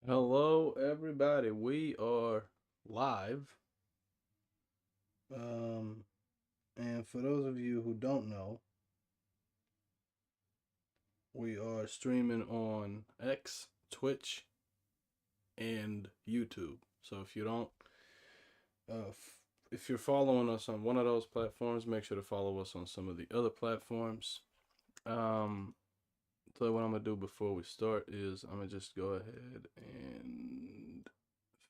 Hello, everybody. We are live. Um, and for those of you who don't know, we are streaming on X, Twitch, and YouTube. So if you're following us on one of those platforms, make sure to follow us on some of the other platforms. Um, so what I'm gonna do before we start is I'm gonna just go ahead and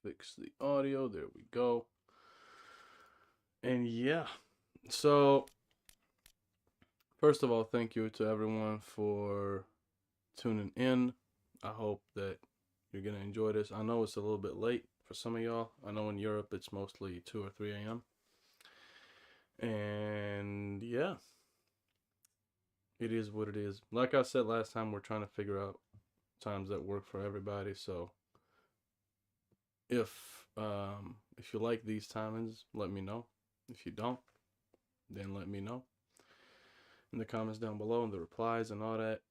fix the audio. There we go. And yeah, so first of all, thank you to everyone for tuning in. I hope that you're going to enjoy this. I know it's a little bit late for some of y'all. I know in Europe it's mostly 2 or 3 a.m. And yeah, it is what it is. Like I said last time, we're trying to figure out times that work for everybody. So if if you like these timings, let me know. If you don't, then let me know in the comments down below and the replies and all that.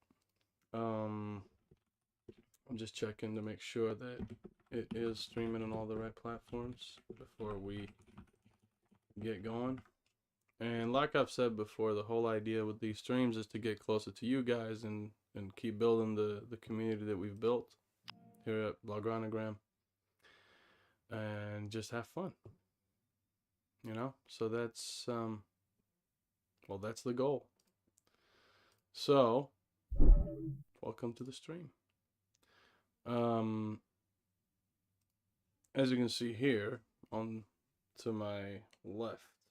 I'm just checking to make sure that it is streaming on all the right platforms before we get going. And like I've said before, the whole idea with these streams is to get closer to you guys and keep building the community that we've built here at Bloggranagram and just have fun. So that's the goal. So welcome to the stream. As you can see here on to my left,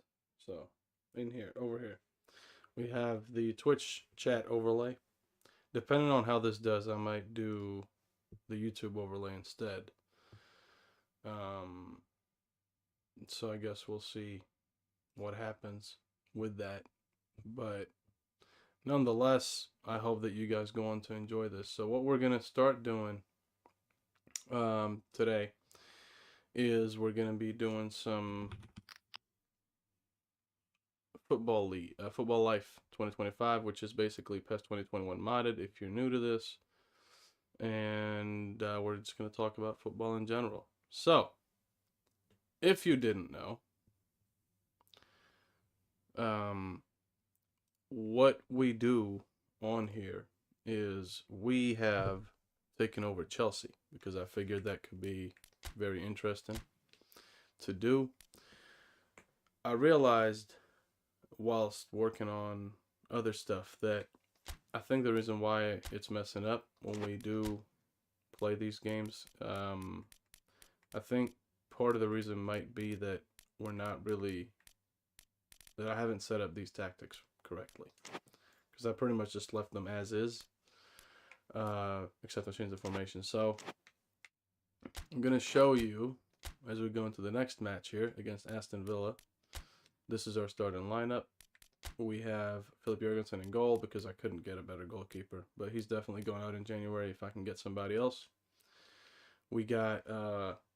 so over here, we have the Twitch chat overlay. Depending on how this does, I might do the YouTube overlay instead. So I guess we'll see what happens with that. But nonetheless, I hope that you guys go on to enjoy this. So what we're going to start doing today is we're going to be doing some Football League, Football Life 2025, which is basically PES 2021 modded if you're new to this. And we're just going to talk about football in general. So, if you didn't know, what we do on here is we have taken over Chelsea because I figured that could be very interesting to do. I realized whilst working on other stuff that I think the reason why it's messing up when we do play these games, I think part of the reason might be that I haven't set up these tactics correctly, because I pretty much just left them as is, except I changed the formation. So I'm going to show you as we go into the next match here against Aston Villa. This is our starting lineup. We have Philip Jurgensen in goal because I couldn't get a better goalkeeper, but he's definitely going out in January if I can get somebody else. We got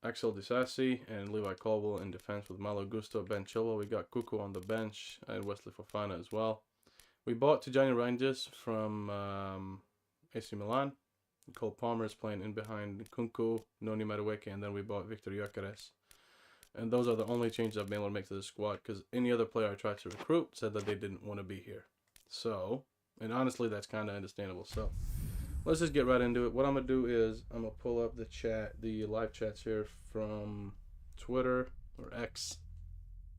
Axel Disasi and Levi Colwill in defense with Malo Gusto, Ben Chilwell. We got Kuku on the bench and Wesley Fofana as well. We bought Tijani Reinders from AC Milan. Cole Palmer is playing in behind Kunku, Noni Madueke, and then we bought Victor Gyökeres. And those are the only changes I've been able to make to the squad, because any other player I tried to recruit said that they didn't want to be here. So, and honestly, that's kind of understandable. So, let's just get right into it. What I'm going to do is I'm going to pull up the live chats here from Twitter or X,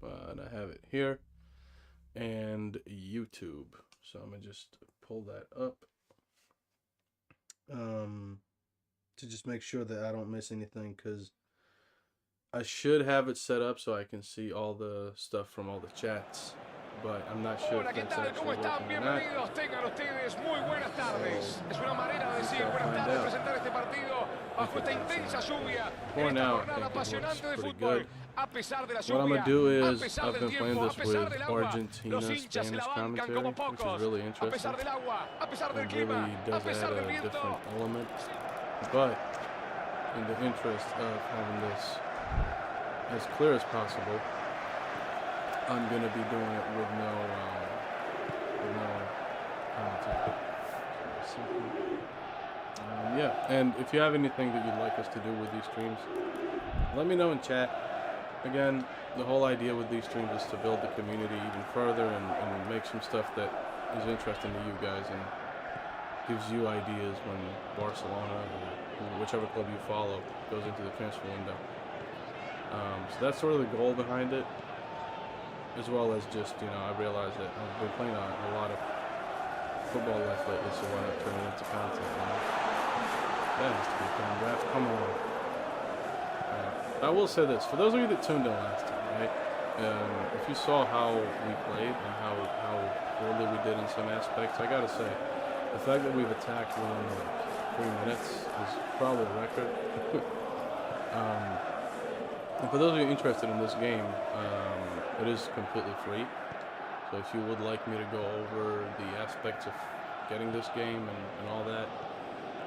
but I have it here, and YouTube. So I'm going to just pull that up to just make sure that I don't miss anything, because I should have it set up so I can see all the stuff from all the chats, but I'm not sure if that's actually working or not. Bienvenidos tengan ustedes, muy buenas tardes. Es una manera de decir buenas tardes, presentar este partido bajo esta intensa lluvia, en esta jornada apasionante de fútbol. A pesar de la lluvia, a pesar del tiempo, a pesar del agua, los hinchas se la bancan como pocos. A pesar del agua, a pesar del clima, a pesar del viento. But in the interest of having this as clear as possible, I'm gonna be doing it with no commentary. Yeah, and if you have anything that you'd like us to do with these streams, let me know in chat. Again, the whole idea with these streams is to build the community even further and make some stuff that is interesting to you guys and gives you ideas when Barcelona or whichever club you follow goes into the transfer window. So that's sort of the goal behind it, as well as just, you know, I realize that I've been playing a lot of football life lately, so why not turn it into content, you know? That has to be fun. Raf, come on. I will say this, for those of you that tuned in last time, right? If you saw how we played and how poorly we did in some aspects, I gotta say, the fact that we've attacked within like 3 minutes is probably a record. And for those of you interested in this game, it is completely free. So if you would like me to go over the aspects of getting this game and all that,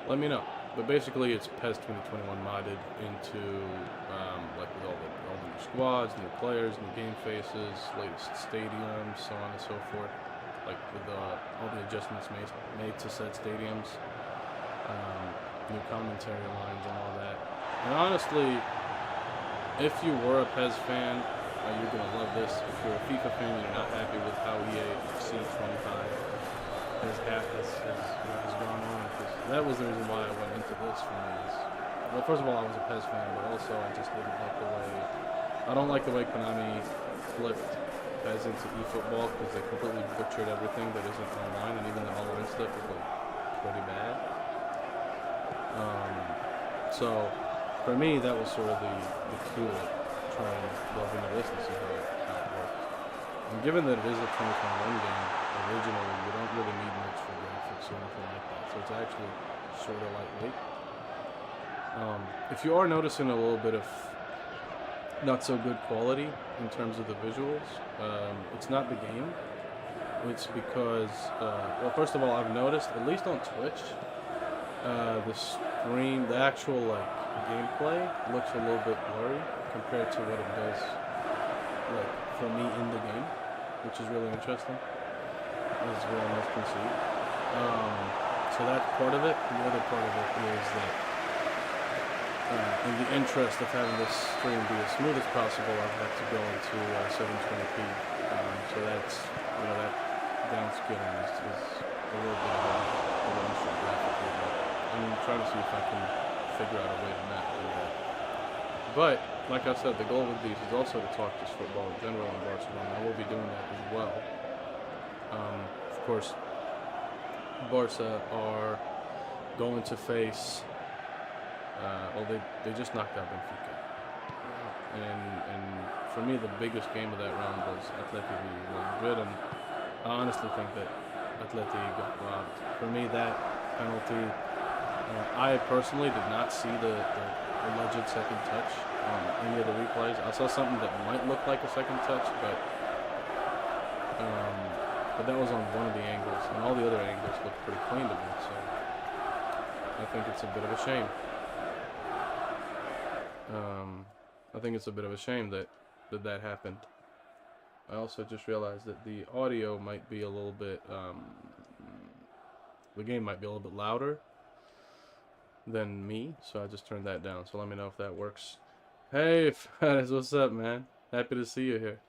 let me know. But basically, it's PES 2021 modded into like with all the new squads, new players, new game faces, latest stadiums, so on and so forth. Like with all the adjustments made to said stadiums, new commentary lines and all that. And honestly, if you were a PES fan, you're gonna love this. If you're a FIFA fan and you're not happy with how EA FL25 has gone on, because that was the reason why I went into this for me. Well, first of all, I was a PES fan, but also I just didn't like the way. I don't like the way Konami flipped PES into eFootball, because they completely butchered everything that isn't online, and even the online stuff is like pretty bad. So for me, that was sort of the key to trying to delve into this and see how it works. And given that it is a 2021 game, originally, you don't really need much for graphics or anything like that, so it's actually sort of lightweight. If you are noticing a little bit of not so good quality in terms of the visuals, it's not the game. It's because, well, first of all, I've noticed, at least on Twitch, the stream, the actual like gameplay looks a little bit blurry compared to what it does like for me in the game, which is really interesting. As well as can see. So that's part of it. The other part of it is that in the interest of having this stream be as smooth as possible, I've had to go into 720p. So that's, you know, that downscaling is a little bit of an issue graphically, but I'm trying to see if I can figure out a way to not do that. But, like I said, the goal with these is also to talk just football in general in Barcelona. I will be doing that as well. Of course, Barca are going to face, well, they just knocked out Benfica. And for me, the biggest game of that round was Atleti v Real Madrid, and I honestly think that Atleti got robbed. For me, that penalty, I personally did not see the alleged second touch on any of the replays. I saw something that might look like a second touch, but that was on one of the angles, and all the other angles looked pretty clean to me, so I think it's a bit of a shame. I think it's a bit of a shame that happened. I also just realized that the audio might be a little bit, the game might be a little bit louder than me, so I just turned that down, so let me know if that works. Hey, Faddis, what's up, man? Happy to see you here.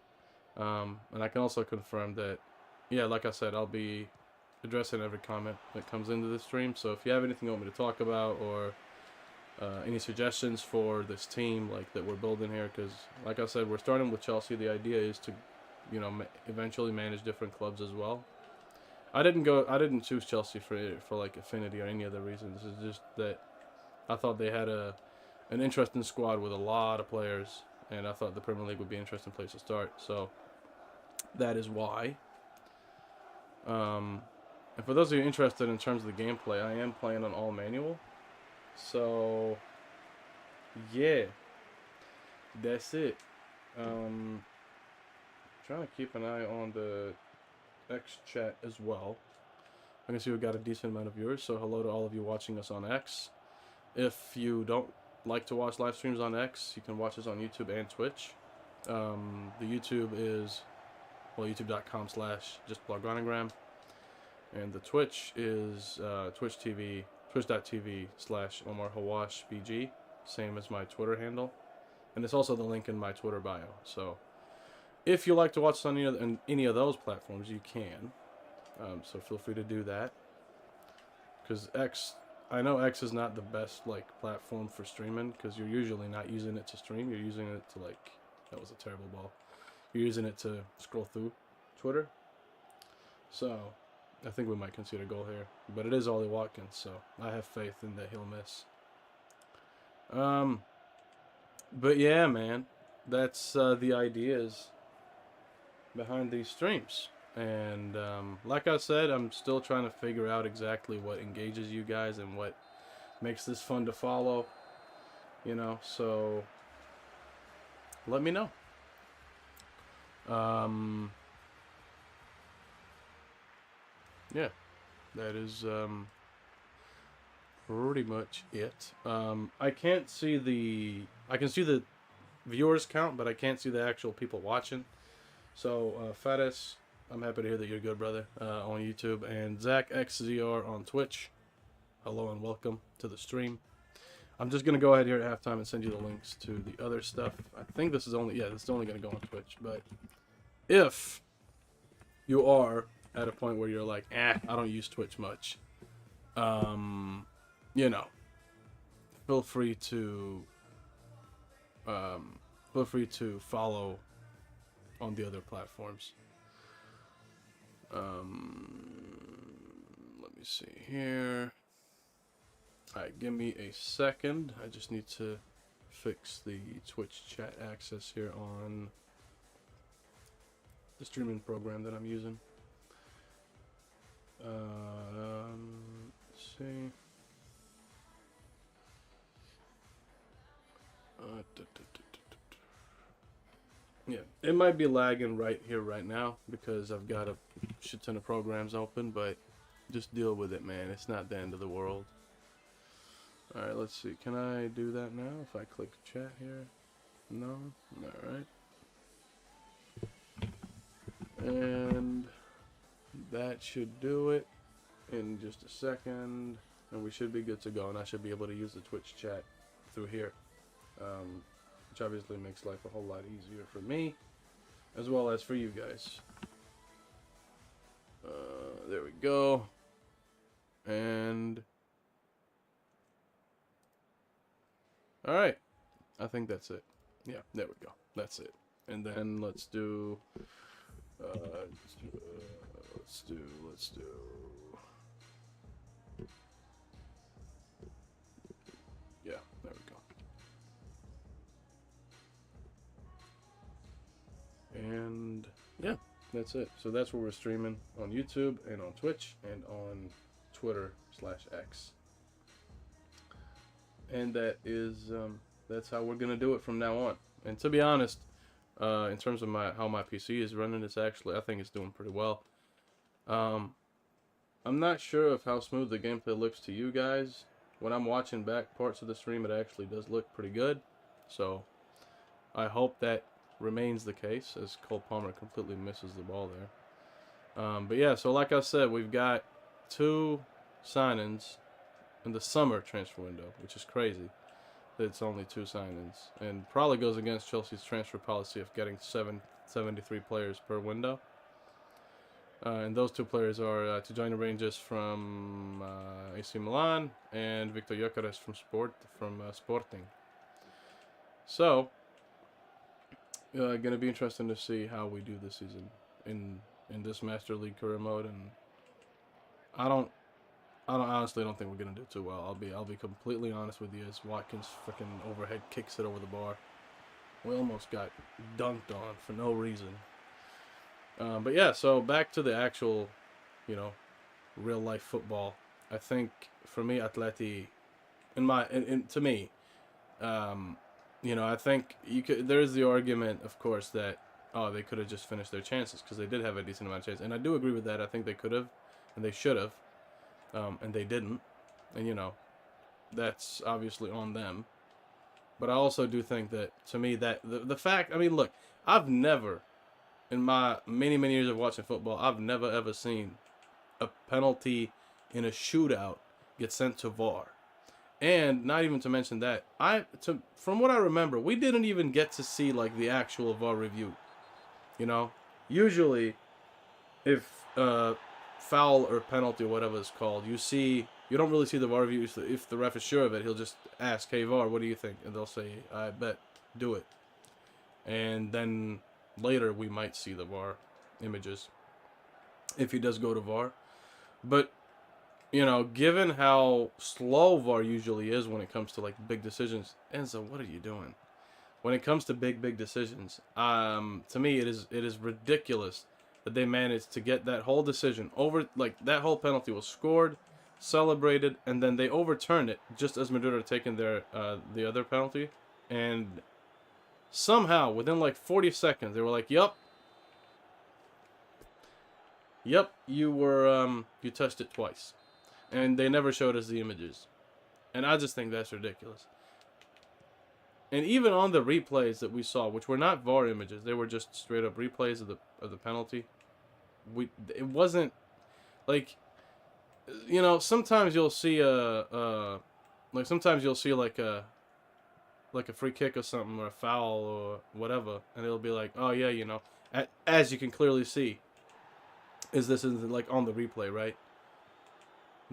And I can also confirm that, yeah, like I said, I'll be addressing every comment that comes into the stream. So if you have anything you want me to talk about, or any suggestions for this team like that we're building here, because like I said, we're starting with Chelsea. The idea is to, you know, eventually manage different clubs as well. I didn't choose Chelsea for like affinity or any other reason. This is just that I thought they had an interesting squad with a lot of players, and I thought the Premier League would be an interesting place to start. So that is why. And for those of you interested in terms of the gameplay, I am playing on all manual. So yeah, that's it. Trying to keep an eye on the X chat as well. I can see we've got a decent amount of viewers, so hello to all of you watching us on X. If you don't like to watch live streams on X, you can watch us on YouTube and Twitch. The YouTube is, well, youtube.com/justblogonigram, and the Twitch is Twitch TV twitch.tv/Omar Hawwash BG, same as my Twitter handle, and it's also the link in my Twitter bio. So if you like to watch on any of those platforms, you can. So feel free to do that. Because I know X is not the best platform for streaming, because you're usually not using it to stream. You're using it to that was a terrible ball. You're using it to scroll through Twitter. So I think we might concede a goal here, but it is Ollie Watkins, so I have faith in that he'll miss. But yeah, man, that's the ideas behind these streams. And like I said, I'm still trying to figure out exactly what engages you guys and what makes this fun to follow, so let me know. Yeah, that is pretty much it. I can see the viewers count, but I can't see the actual people watching. So Fatis, I'm happy to hear that you're good, brother, on YouTube, and ZachXZR on Twitch. Hello and welcome to the stream. I'm just gonna go ahead here at halftime and send you the links to the other stuff. I think this is only gonna go on Twitch, but if you are at a point where you're like, I don't use Twitch much, feel free to follow on the other platforms. Let me see here. Alright, give me a second. I just need to fix the Twitch chat access here on the streaming program that I'm using. Let's see. Yeah, it might be lagging right now because I've got a shit ton of programs open, but just deal with it, man. It's not the end of the world. Alright, let's see. Can I do that now if I click chat here? No? Alright. And that should do it in just a second. And we should be good to go. And I should be able to use the Twitch chat through here. Which obviously makes life a whole lot easier for me, as well as for you guys. There we go. And alright, I think that's it. Yeah, there we go. That's it. And then let's do yeah, there we go. And yeah, that's it. So that's where we're streaming on YouTube and on Twitch and on Twitter/X. And that is that's how we're gonna do it from now on. And to be honest, in terms of how my PC is running, I think it's doing pretty well. I'm not sure of how smooth the gameplay looks to you guys. When I'm watching back parts of the stream, it actually does look pretty good. So I hope that remains the case, as Cole Palmer completely misses the ball there. But yeah, so like I said, we've got 2 signings in the summer transfer window, which is crazy that it's only 2 signings, and probably goes against Chelsea's transfer policy of getting 73 players per window. And those 2 players are to join the Rangers from AC Milan and Victor Gyökeres from Sporting. So gonna be interesting to see how we do this season in this Master League career mode, and I honestly don't think we're gonna do too well. I'll be completely honest with you, as Watkins freaking overhead kicks it over the bar. We almost got dunked on for no reason. But yeah, so back to the actual, real life football. I think for me, Atleti, to me, I think there's the argument, of course, that they could have just finished their chances, because they did have a decent amount of chances, and I do agree with that. I think they could have, and they should have, and they didn't, and that's obviously on them. But I also do think that, to me, that the fact, look, I've never, in my many years of watching football, I've never ever seen a penalty in a shootout get sent to VAR. And not even to mention that, from what I remember, we didn't even get to see like the actual VAR review. You know, usually if foul or penalty or whatever it's called, you don't really see the VAR review. If the ref is sure of it, he'll just ask, "Hey VAR, what do you think?" And they'll say, "I bet, do it." And then later we might see the VAR images if he does go to VAR. But you know, given how slow VAR usually is when it comes to like big decisions, Enzo, what are you doing? When it comes to big decisions, to me it is ridiculous that they managed to get that whole decision over. Like that whole penalty was scored, celebrated, and then they overturned it just as Madrid are taking their the other penalty, and somehow within like 40 seconds they were like, "Yep, you touched it twice." And they never showed us the images. And I just think that's ridiculous. And even on the replays that we saw, which were not VAR images, they were just straight up replays of the penalty. It wasn't like, you know, sometimes you'll see like a free kick or something, or a foul or whatever, and it'll be like, "Oh yeah, you know, as you can clearly see, this isn't like on the replay, right?"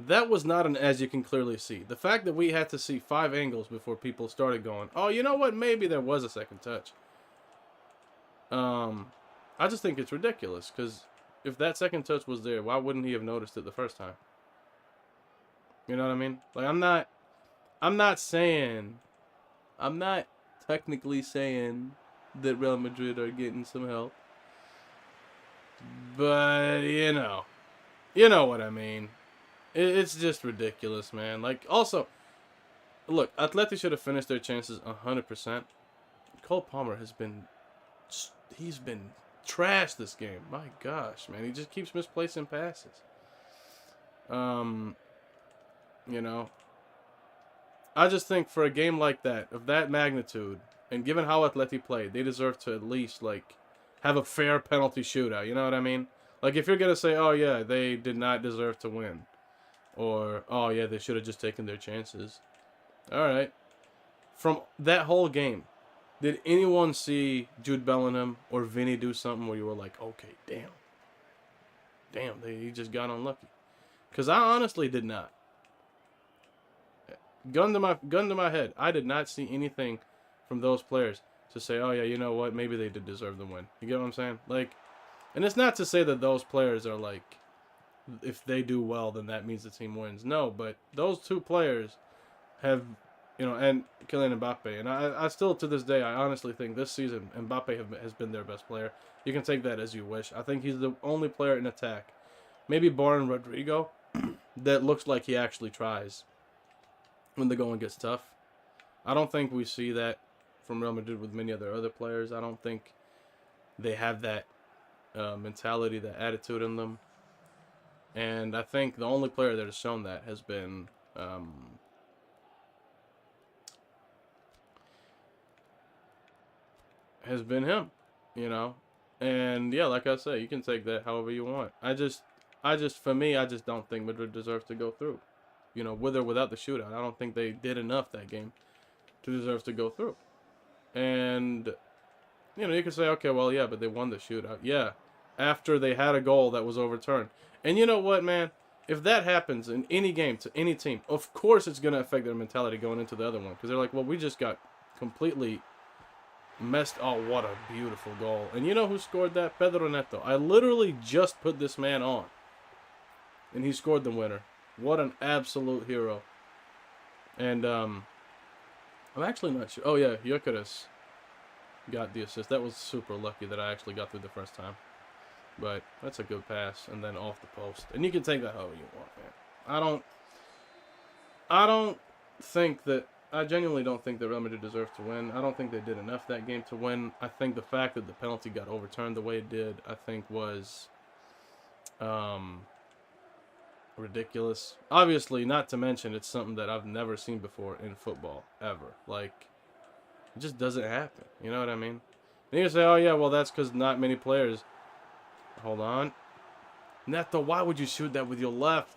That was not an as you can clearly see. The fact that we had to see 5 angles before people started going, "Oh, you know what? Maybe there was a second touch." I just think it's ridiculous, because if that second touch was there, why wouldn't he have noticed it the first time? You know what I mean? Like I'm not technically saying that Real Madrid are getting some help, but you know what I mean. It's just ridiculous, man. Like, also, look, Atleti should have finished their chances 100%. Cole Palmer he's been trash this game. My gosh, man. He just keeps misplacing passes. You know, I just think for a game like that, of that magnitude, and given how Atleti played, they deserve to at least, like, have a fair penalty shootout. You know what I mean? Like, if you're going to say, "Oh, yeah, they did not deserve to win," or, "Oh, yeah, they should have just taken their chances." All right. From that whole game, did anyone see Jude Bellingham or Vinny do something where you were like, "Okay, damn, he just got unlucky"? Because I honestly did not. Gun to my head, I did not see anything from those players to say, "Oh, yeah, you know what? Maybe they did deserve the win." You get what I'm saying? Like, and it's not to say that those players are like, if they do well, then that means the team wins. No, but those two players have, you know, and Kylian Mbappe. And I still, to this day, I honestly think this season, Mbappe has been their best player. You can take that as you wish. I think he's the only player in attack, maybe barring Rodrigo, that looks like he actually tries when the going gets tough. I don't think we see that from Real Madrid with many of their other players. I don't think they have that mentality, that attitude in them. And I think the only player that has shown that has been him, you know. And yeah, like I say, you can take that however you want. For me, I just don't think Madrid deserves to go through. You know, with or without the shootout, I don't think they did enough that game to deserve to go through. And you know, you can say, okay, well, yeah, but they won the shootout. Yeah, after they had a goal that was overturned. And you know what, man? If that happens in any game to any team, of course it's going to affect their mentality going into the other one. Because they're like, well, we just got completely messed. Oh, what a beautiful goal. And you know who scored that? Pedro Neto. I literally just put this man on. And he scored the winner. What an absolute hero. And I'm actually not sure. Oh, yeah, Gyökeres got the assist. That was super lucky that I actually got through the first time. But that's a good pass, and then off the post. And you can take that however you want, man. I genuinely don't think that Real Madrid deserves to win. I don't think they did enough that game to win. I think the fact that the penalty got overturned the way it did, I think was ridiculous. Obviously, not to mention, it's something that I've never seen before in football, ever. Like, it just doesn't happen. You know what I mean? And you say, oh, yeah, well, that's because not many players... Hold on. Neto, why would you shoot that with your left?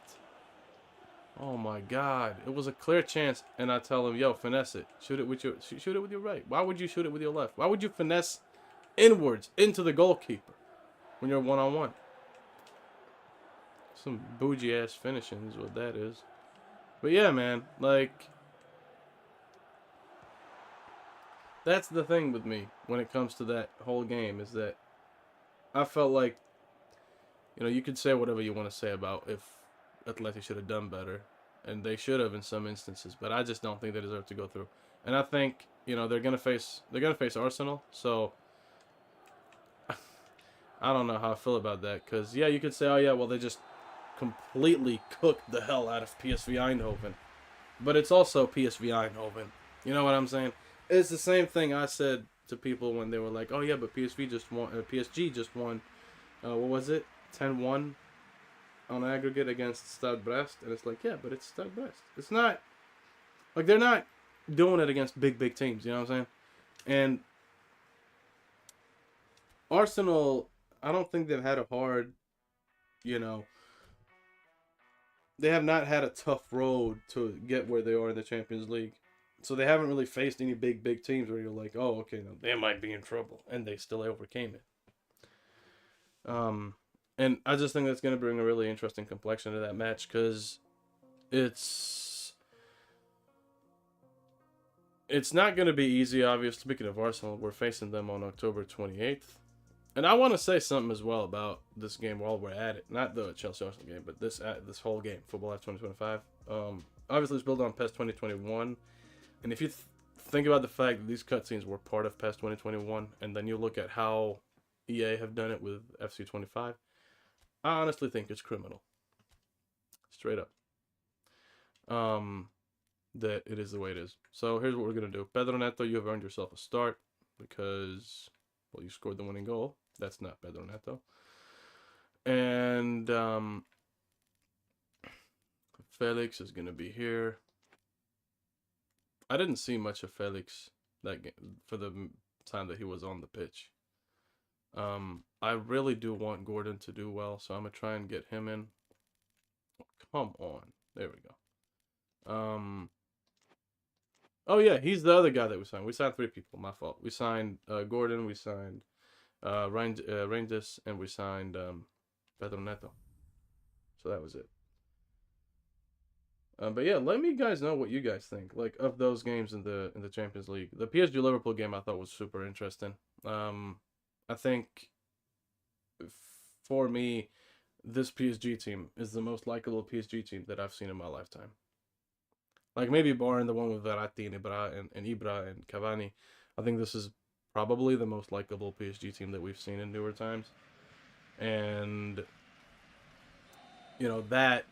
Oh my God! It was a clear chance, and I tell him, "Yo, finesse it. Shoot it with your right. Why would you shoot it with your left? Why would you finesse inwards into the goalkeeper when you're 1-on-1? Some bougie ass finishing is what that is. But yeah, man, like that's the thing with me when it comes to that whole game is that I felt like, you could say whatever you want to say about if Atleti should have done better, and they should have in some instances, but I just don't think they deserve to go through. And I think they're gonna face Arsenal, so I don't know how I feel about that. Because yeah, you could say, oh yeah, well they just completely cooked the hell out of PSV Eindhoven, but it's also PSV Eindhoven. You know what I'm saying? It's the same thing I said to people when they were like, oh yeah, but PSG just won. What was it? 10-1 on aggregate against Stade Brest, and it's like, yeah, but it's Stade Brest. It's not like they're not doing it against big teams. You know what I'm saying? And Arsenal, I don't think they've had a hard, they have not had a tough road to get where they are in the Champions League. So they haven't really faced any big teams where you're like, oh, okay, no, they might be in trouble, and they still overcame it. And I just think that's going to bring a really interesting complexion to that match because it's not going to be easy, obviously. Speaking of Arsenal, we're facing them on October 28th. And I want to say something as well about this game while we're at it. Not the Chelsea-Arsenal game, but this whole game, Football Life 2025. Obviously, it's built on PES 2021. And if you think about the fact that these cutscenes were part of PES 2021, and then you look at how EA have done it with FC25, I honestly think it's criminal. Straight up. That it is the way it is. So here's what we're going to do. Pedro Neto, you have earned yourself a start because, well, you scored the winning goal. That's not Pedro Neto. And Felix is going to be here. I didn't see much of Felix that game for the time that he was on the pitch. I really do want Gordon to do well, so I'm going to try and get him in. Oh, come on. There we go. Oh, yeah, he's the other guy that we signed. We signed 3 people, my fault. We signed Gordon, we signed Reinders, and we signed Pedro Neto. So that was it. But yeah, let me guys know what you guys think, like, of those games in the Champions League. The PSG Liverpool game I thought was super interesting. I think for me, this PSG team is the most likable PSG team that I've seen in my lifetime. Like maybe barring the one with Verratti and Ibra and Cavani, I think this is probably the most likable PSG team that we've seen in newer times. And that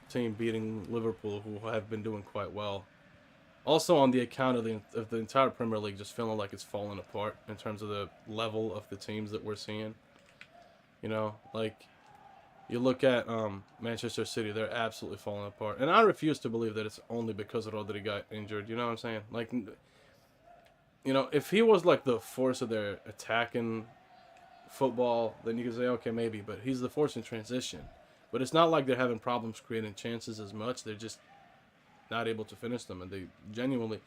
team beating Liverpool, who have been doing quite well. Also on the account of the entire Premier League just feeling like it's falling apart in terms of the level of the teams that we're seeing. Like you look at Manchester City, they're absolutely falling apart. And I refuse to believe that it's only because Rodri got injured. You know what I'm saying? Like, if he was like the force of their attacking football, then you could say, okay, maybe. But he's the force in transition. But it's not like they're having problems creating chances as much. They're just not able to finish them. And they genuinely,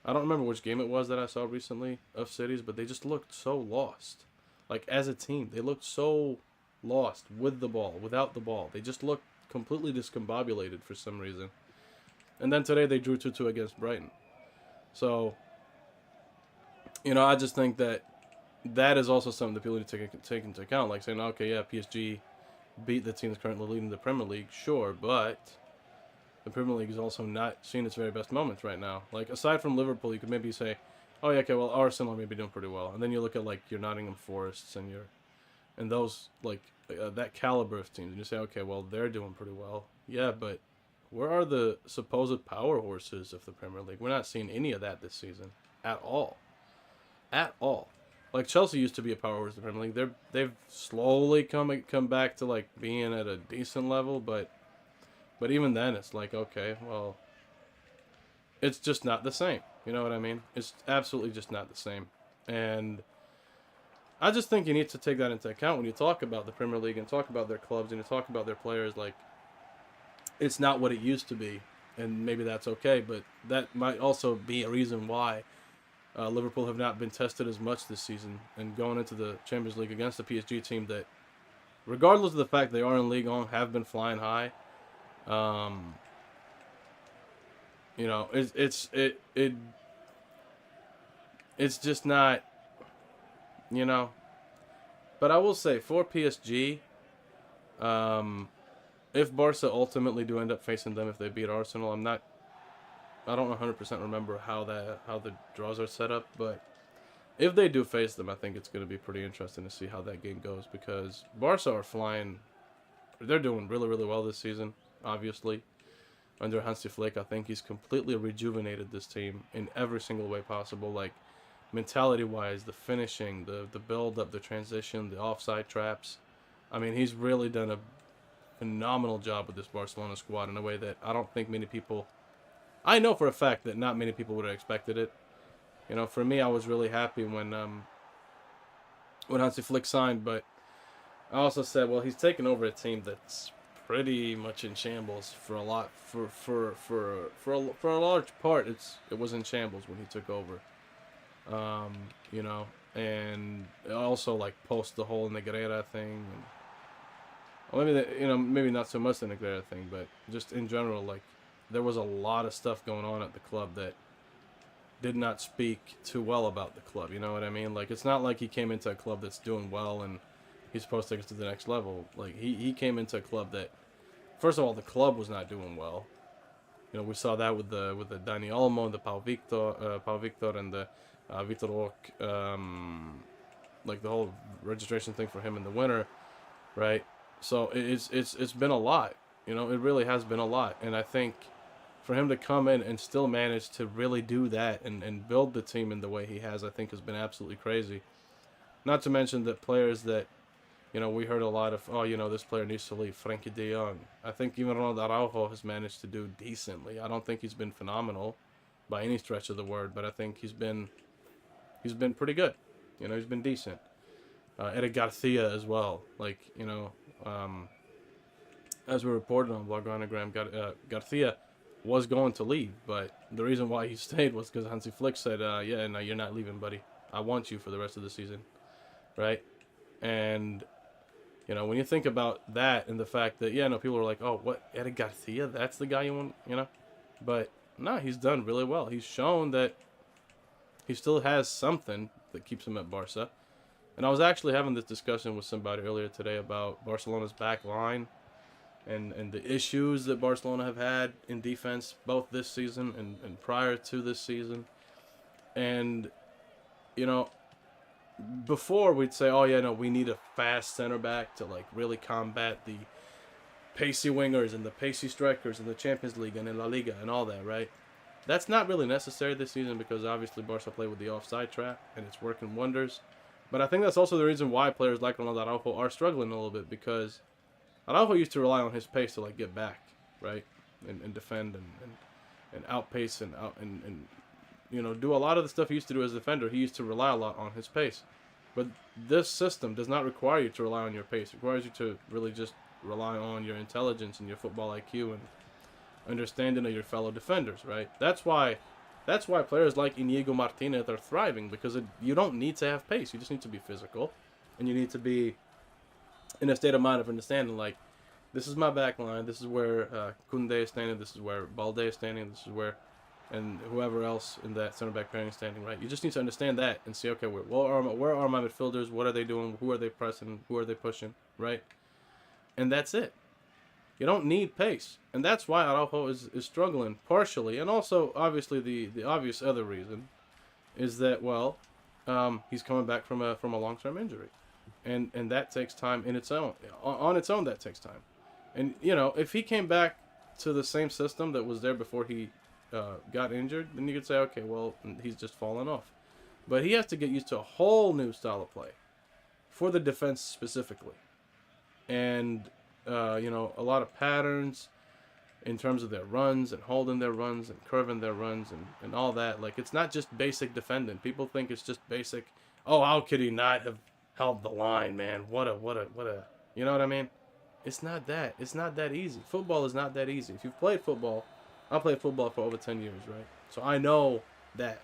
I don't remember which game it was that I saw recently of Cities, but they just looked so lost. Like, as a team, they looked so lost with the ball, without the ball. They just looked completely discombobulated for some reason. And then today they drew 2-2 against Brighton. So, I just think that is also something that people need to take into account. Like saying, okay, yeah, PSG beat the team that's currently leading the Premier League, sure, but the Premier League is also not seeing its very best moments right now. Like, aside from Liverpool, you could maybe say, oh, yeah, okay, well, Arsenal may be doing pretty well. And then you look at, like, your Nottingham Forests and those, like, that caliber of teams, and you say, okay, well, they're doing pretty well. Yeah, but where are the supposed power horses of the Premier League? We're not seeing any of that this season at all. At all. Like, Chelsea used to be a power horse in the Premier League. They've slowly come back to, like, being at a decent level, but even then, it's like, okay, well, it's just not the same. You know what I mean? It's absolutely just not the same. And I just think you need to take that into account when you talk about the Premier League and talk about their clubs and you talk about their players. Like, it's not what it used to be, and maybe that's okay. But that might also be a reason why Liverpool have not been tested as much this season, and going into the Champions League against the PSG team that, regardless of the fact they are in Ligue 1, have been flying high. You know, it's just not, you know. But I will say for PSG, if Barca ultimately do end up facing them if they beat Arsenal, I don't 100% remember how the draws are set up, but if they do face them, I think it's going to be pretty interesting to see how that game goes, because Barca are flying. They're doing really, really well this season, obviously. Under Hansi Flick, I think he's completely rejuvenated this team in every single way possible, like mentality-wise, the finishing, the build-up, the transition, the offside traps. I mean, he's really done a phenomenal job with this Barcelona squad in a way that I don't think many people... I know for a fact that not many people would have expected it. You know, for me, I was really happy when Hansi Flick signed, but I also said, well, he's taken over a team that's pretty much in shambles for a lot for a large part. It was in shambles when he took over. You know, and also like post the whole Negreira thing, and well, maybe not so much the Negreira thing, but just in general, like there was a lot of stuff going on at the club that did not speak too well about the club. You know what I mean? Like, it's not like he came into a club that's doing well and he's supposed to take us to the next level. Like, he came into a club that, first of all, the club was not doing well. You know, we saw that with the Dani Olmo and the Pau Victor and the Vitor Roque, like the whole registration thing for him in the winter, right? So it's been a lot. You know, it really has been a lot. And I think for him to come in and still manage to really do that and build the team in the way he has, I think has been absolutely crazy. Not to mention that players that, you know, we heard a lot of, oh, you know, this player needs to leave, Frankie de Jong. I think even Ronald Araujo has managed to do decently. I don't think he's been phenomenal by any stretch of the word, but I think he's been pretty good. You know, he's been decent. Eric Garcia as well. Like, you know, as we reported on Bloggeranagram, Garcia was going to leave, but the reason why he stayed was because Hansi Flick said, yeah, no, you're not leaving, buddy. I want you for the rest of the season, right? And, you know, when you think about that and the fact that, yeah, no, people are like, oh, what, Eric Garcia? That's the guy you want, you know? But, no, he's done really well. He's shown that he still has something that keeps him at Barca. And I was actually having this discussion with somebody earlier today about Barcelona's back line and the issues that Barcelona have had in defense both this season and prior to this season. And, you know, before we'd say, oh, yeah, no, we need a fast center back to, like, really combat the pacey wingers and the pacey strikers in the Champions League and in La Liga and all that, right? That's not really necessary this season because obviously Barca play with the offside trap and it's working wonders. But I think that's also the reason why players like Ronaldo Araujo are struggling a little bit, because Araujo used to rely on his pace to, like, get back, right, and defend and outpace and you know, do a lot of the stuff he used to do as a defender. He used to rely a lot on his pace. But this system does not require you to rely on your pace. It requires you to really just rely on your intelligence and your football IQ and understanding of your fellow defenders, right? That's why players like Inigo Martinez are thriving, because you don't need to have pace. You just need to be physical, and you need to be in a state of mind of understanding, like, this is my back line, this is where Koundé is standing, this is where Balde is standing, this is where, and whoever else in that center back pairing is standing, right? You just need to understand that and see, okay, where are my midfielders? What are they doing? Who are they pressing? Who are they pushing? Right? And that's it. You don't need pace. And that's why Araujo is struggling partially. And also, obviously, the obvious other reason is that, well, he's coming back from a long-term injury. And that takes time in its own. On its own, that takes time. And, you know, if he came back to the same system that was there before he got injured, then you could say, okay, well, he's just fallen off. But he has to get used to a whole new style of play for the defense specifically. And, you know, a lot of patterns in terms of their runs and holding their runs and curving their runs and all that. Like, it's not just basic defending. People think it's just basic, oh, how could he not have held the line, man? What a, you know what I mean? It's not that. It's not that easy. Football is not that easy. If you've played football, I played football for over 10 years, right? So I know that.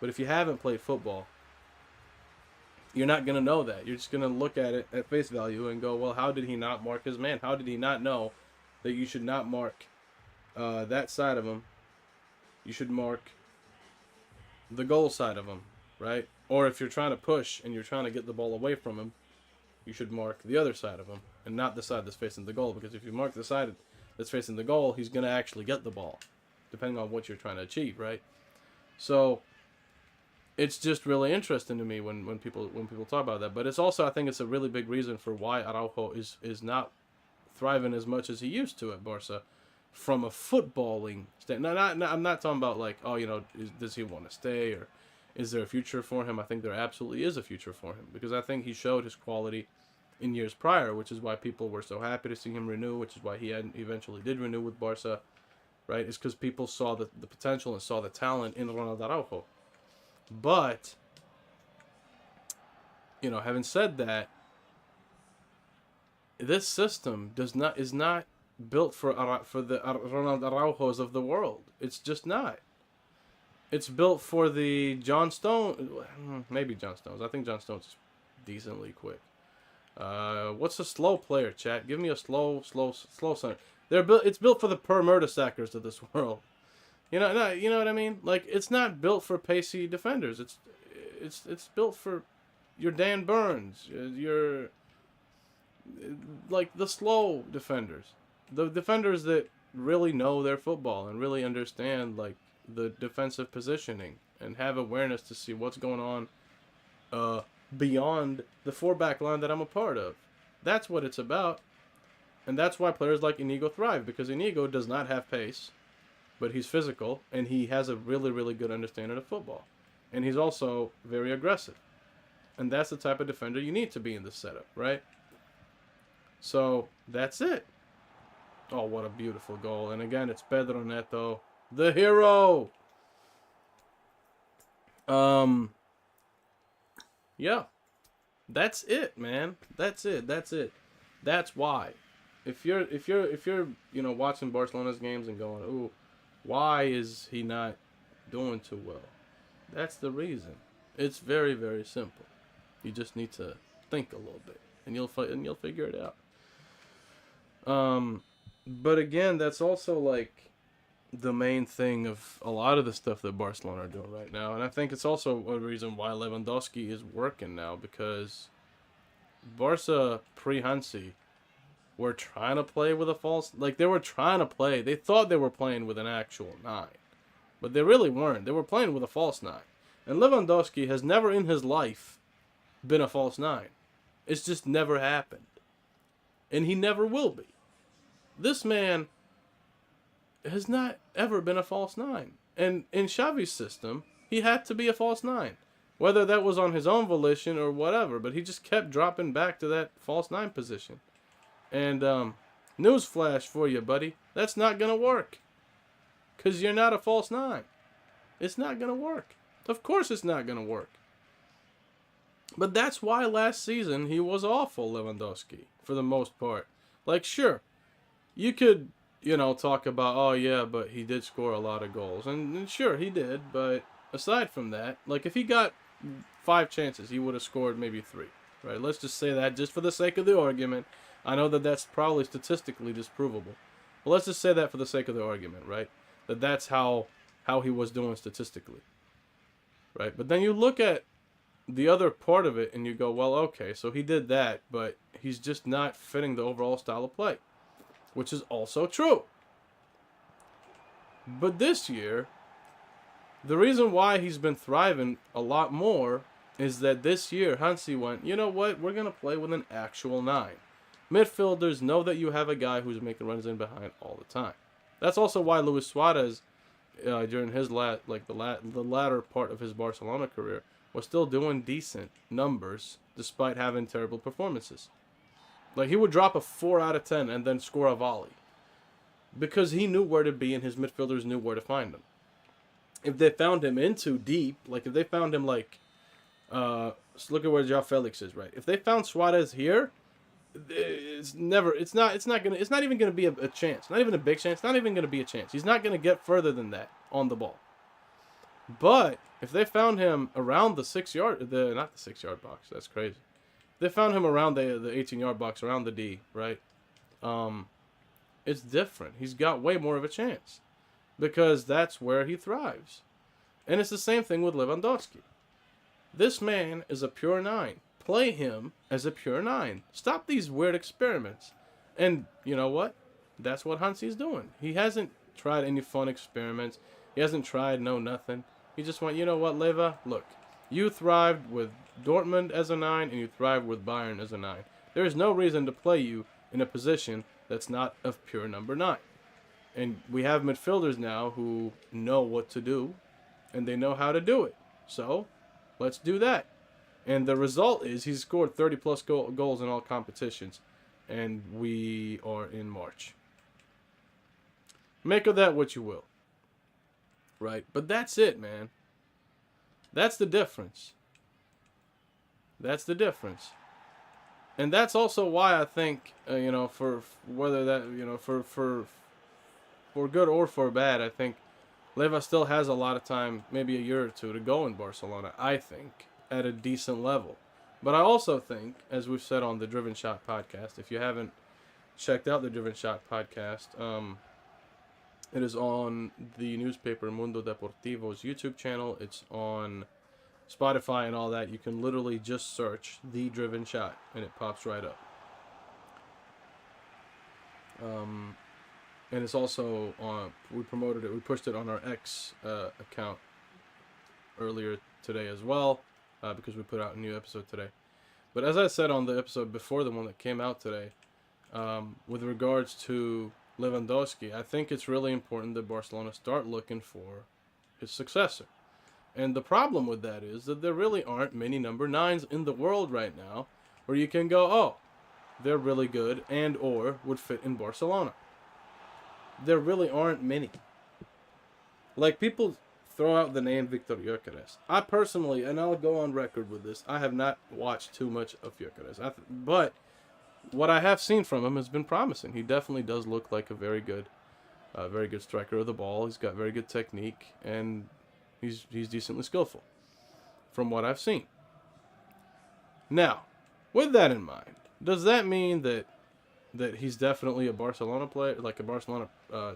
But if you haven't played football, you're not going to know that. You're just going to look at it at face value and go, well, how did he not mark his man? How did he not know that you should not mark that side of him? You should mark the goal side of him, right? Or if you're trying to push and you're trying to get the ball away from him, you should mark the other side of him and not the side that's facing the goal. Because if you mark the side that's facing the goal, he's going to actually get the ball, depending on what you're trying to achieve, right? So it's just really interesting to me when people talk about that. But it's also, I think it's a really big reason for why Araujo is not thriving as much as he used to at Barca from a footballing standpoint. I'm not talking about like, oh, does he want to stay or is there a future for him? I think there absolutely is a future for him because I think he showed his quality in years prior, which is why people were so happy to see him renew, which is why he eventually did renew with Barca, right? It's because people saw the potential and saw the talent in Ronald Araujo. But, having said that, this system is not built for the Ronald Araujos of the world. It's just not. It's built for the John Stone, maybe John Stones. I think John Stones is decently quick. What's a slow player, chat? Give me a slow center. It's built for the Per Mertesackers of this world. You know what I mean? Like, it's not built for pacey defenders. It's built for your Dan Burns, your like the slow defenders, the defenders that really know their football and really understand like the defensive positioning and have awareness to see what's going on beyond the 4-back line that I'm a part of. That's what it's about. And that's why players like Inigo thrive, because Inigo does not have pace, but he's physical and he has a really, really good understanding of football. And he's also very aggressive. And that's the type of defender you need to be in this setup, right? So that's it. Oh, what a beautiful goal. And again, it's Pedro Neto, the hero. Yeah. That's it, man. That's it. That's why. If you're watching Barcelona's games and going, "Ooh, why is he not doing too well?" That's the reason. It's very, very simple. You just need to think a little bit, and you'll figure it out. But again, that's also like the main thing of a lot of the stuff that Barcelona are doing right now, and I think it's also a reason why Lewandowski is working now, because Barca pre-Hansi were trying to play with a false, like they were trying to play. They thought they were playing with an actual 9, but they really weren't. They were playing with a false 9, and Lewandowski has never in his life been a false 9. It's just never happened, and he never will be. This man has not ever been a false 9. And in Xavi's system, he had to be a false 9. Whether that was on his own volition or whatever, but he just kept dropping back to that false 9 position. And newsflash for you, buddy, that's not going to work. Because you're not a false 9. It's not going to work. Of course it's not going to work. But that's why last season he was awful, Lewandowski, for the most part. Like, sure, you could, talk about, oh yeah, but he did score a lot of goals. And sure, he did, but aside from that, like if he got 5 chances, he would have scored maybe 3, right? Let's just say that just for the sake of the argument. I know that that's probably statistically disprovable. But let's just say that for the sake of the argument, right? That's how he was doing statistically, right? But then you look at the other part of it and you go, well, okay, so he did that, but he's just not fitting the overall style of play, which is also true. But this year, the reason why he's been thriving a lot more is that this year Hansi went, you know what, we're going to play with an actual 9. Midfielders know that you have a guy who's making runs in behind all the time. That's also why Luis Suarez, during his the latter part of his Barcelona career, was still doing decent numbers despite having terrible performances. Like, he would drop a 4 out of 10 and then score a volley. Because he knew where to be and his midfielders knew where to find him. If they found him in too deep, like if they found him look at where João Felix is, right? If they found Suarez here, it's not even gonna be a chance. Not even a big chance. Not even gonna be a chance. He's not gonna get further than that on the ball. But if they found him around the 6-yard, not the 6-yard box, that's crazy. They found him around the 18-yard box, around the D, right? It's different. He's got way more of a chance because that's where he thrives. And it's the same thing with Lewandowski. This man is a pure 9. Play him as a pure 9. Stop these weird experiments. And you know what? That's what Hansi's doing. He hasn't tried any fun experiments. He hasn't tried nothing. He just went, you know what, Leva? Look, you thrived with Dortmund as a 9 and you thrived with Bayern as a 9. There is no reason to play you in a position that's not of pure number 9. And we have midfielders now who know what to do and they know how to do it. So, let's do that. And the result is he's scored 30-plus goals in all competitions. And we are in March. Make of that what you will. Right? But that's it, man. That's the difference. That's the difference. And that's also why I think, for whether that, for good or for bad, I think Leva still has a lot of time, maybe a year or two, to go in Barcelona, I think, at a decent level. But I also think, as we've said on the Driven Shot podcast, if you haven't checked out the Driven Shot podcast, it is on the newspaper Mundo Deportivo's YouTube channel. It's on Spotify and all that. You can literally just search The Driven Shot, and it pops right up. And it's also on, we pushed it on our X account earlier today as well, because we put out a new episode today. But as I said on the episode before the one that came out today, with regards to Lewandowski, I think it's really important that Barcelona start looking for his successor. And the problem with that is that there really aren't many number 9s in the world right now where you can go, oh, they're really good and or would fit in Barcelona. There really aren't many. Like, people throw out the name Victor Gyökeres. I personally, and I'll go on record with this, I have not watched too much of Gyökeres. But what I have seen from him has been promising. He definitely does look like a very good striker of the ball. He's got very good technique, and he's decently skillful, from what I've seen. Now, with that in mind, does that mean that he's definitely a Barcelona player, like a Barcelona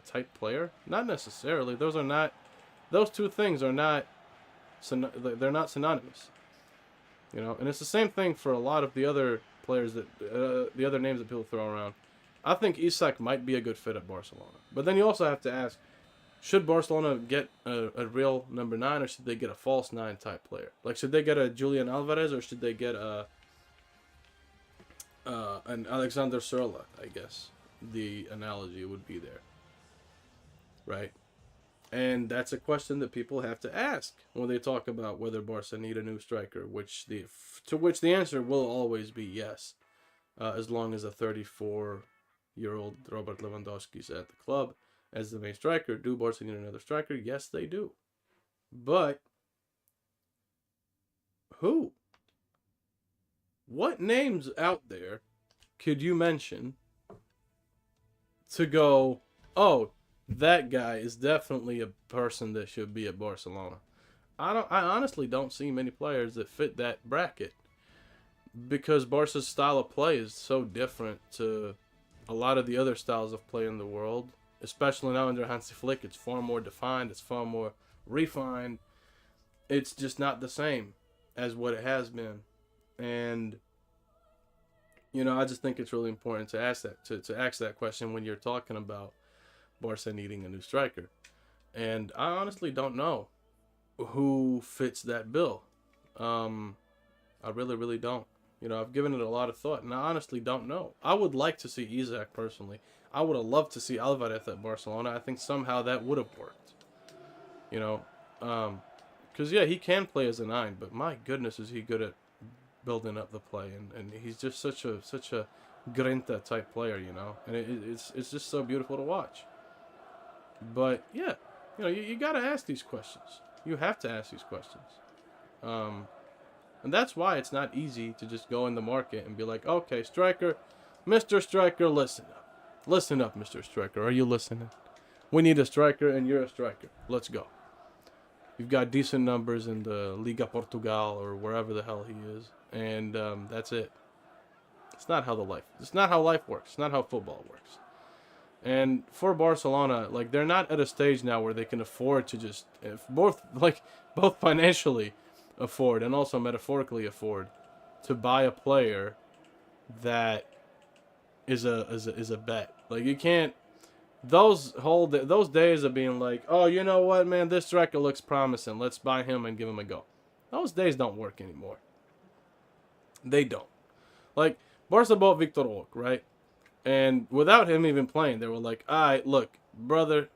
type player? Not necessarily. Those two things are not. They're not synonymous. And it's the same thing for a lot of the other players that the other names that people throw around. I think Isak might be a good fit at Barcelona, but then you also have to ask, should Barcelona get a real number 9, or should they get a false 9 type player? Like, should they get a Julian Alvarez, or should they get an Alexander Sørloth? I guess the analogy would be there, right? And that's a question that people have to ask when they talk about whether Barca need a new striker, to which the answer will always be yes, as long as a 34-year-old Robert Lewandowski is at the club as the main striker. Do Barca need another striker? Yes, they do. But who? What names out there could you mention to go, oh, that guy is definitely a person that should be at Barcelona? I honestly don't see many players that fit that bracket, because Barca's style of play is so different to a lot of the other styles of play in the world, especially now under Hansi Flick. It's far more defined, it's far more refined. It's just not the same as what it has been. And I just think it's really important to ask that question when you're talking about Barca needing a new striker. And I honestly don't know who fits that bill. I really, really don't. I've given it a lot of thought, and I honestly don't know. I would like to see Isak personally. I would have loved to see Alvarez at Barcelona. I think somehow that would have worked. Because, yeah, he can play as a 9, but my goodness, is he good at building up the play. And he's just such a grinta type player, and it's just so beautiful to watch. But yeah, you got to ask these questions. You have to ask these questions. And that's why it's not easy to just go in the market and be like, okay, striker, Mr. Striker, listen up. Listen up, Mr. Striker. Are you listening? We need a striker, and you're a striker. Let's go. You've got decent numbers in the Liga Portugal or wherever the hell he is, and that's it. It's not how life works. It's not how football works. And for Barcelona, like, they're not at a stage now where they can afford to just both financially afford and also metaphorically afford to buy a player that is a bet. Like, you can't. Those days of being like, oh, you know what, man, this striker looks promising. Let's buy him and give him a go. Those days don't work anymore. They don't. Like, Barca bought Victor Ork, right? And without him even playing, they were like, all right, look, brother,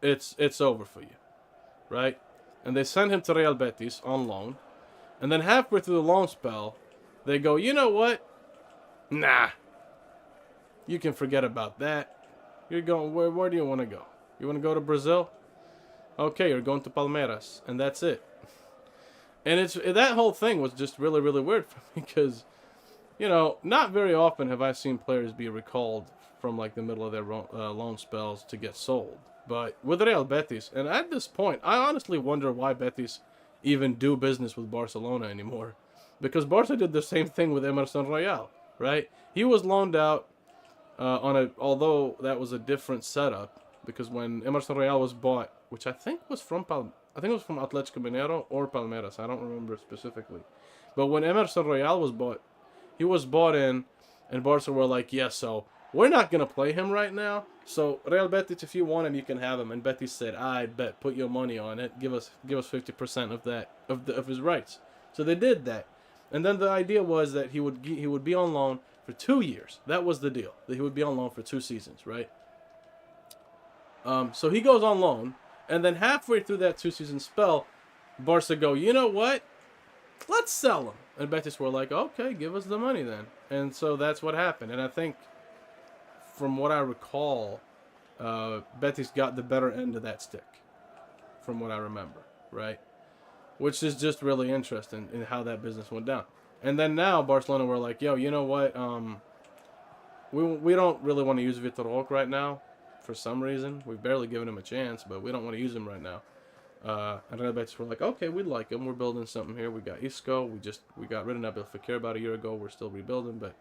it's over for you, right? And they sent him to Real Betis on loan. And then halfway through the loan spell, they go, you know what? Nah. You can forget about that. You're going, where do you want to go? You want to go to Brazil? Okay, you're going to Palmeiras. And that's it. And that whole thing was just really, really weird for me because, you know, not very often have I seen players be recalled from, like, the middle of their loan spells to get sold. But with Real Betis, and at this point, I honestly wonder why Betis even do business with Barcelona anymore. Because Barca did the same thing with Emerson Royal, right? He was loaned out although that was a different setup, because when Emerson Royal was bought, which I think was from Atletico Mineiro or Palmeiras, I don't remember specifically. But when Emerson Royal was bought, he was bought in, and Barca were like, yes, so we're not going to play him right now. So Real Betis, if you want him, you can have him. And Betis said, I bet, put your money on it. Give us 50% of that of his rights. So they did that. And then the idea was that he would be on loan for 2 years. That was the deal. That he would be on loan for 2 seasons, right? So he goes on loan, and then halfway through that 2-season spell, Barca go, you know what? Let's sell him. And Betis were like, okay, give us the money then. And so that's what happened. And I think, from what I recall, Betis got the better end of that stick, from what I remember, right? Which is just really interesting in how that business went down. And then now Barcelona were like, yo, you know what? We don't really want to use Vitor Roque right now for some reason. We've barely given him a chance, but we don't want to use him right now. And Real Betis were like, okay, we like him. We're building something here. We got Isco. We got rid of Nabil Fekir about a year ago. We're still rebuilding, but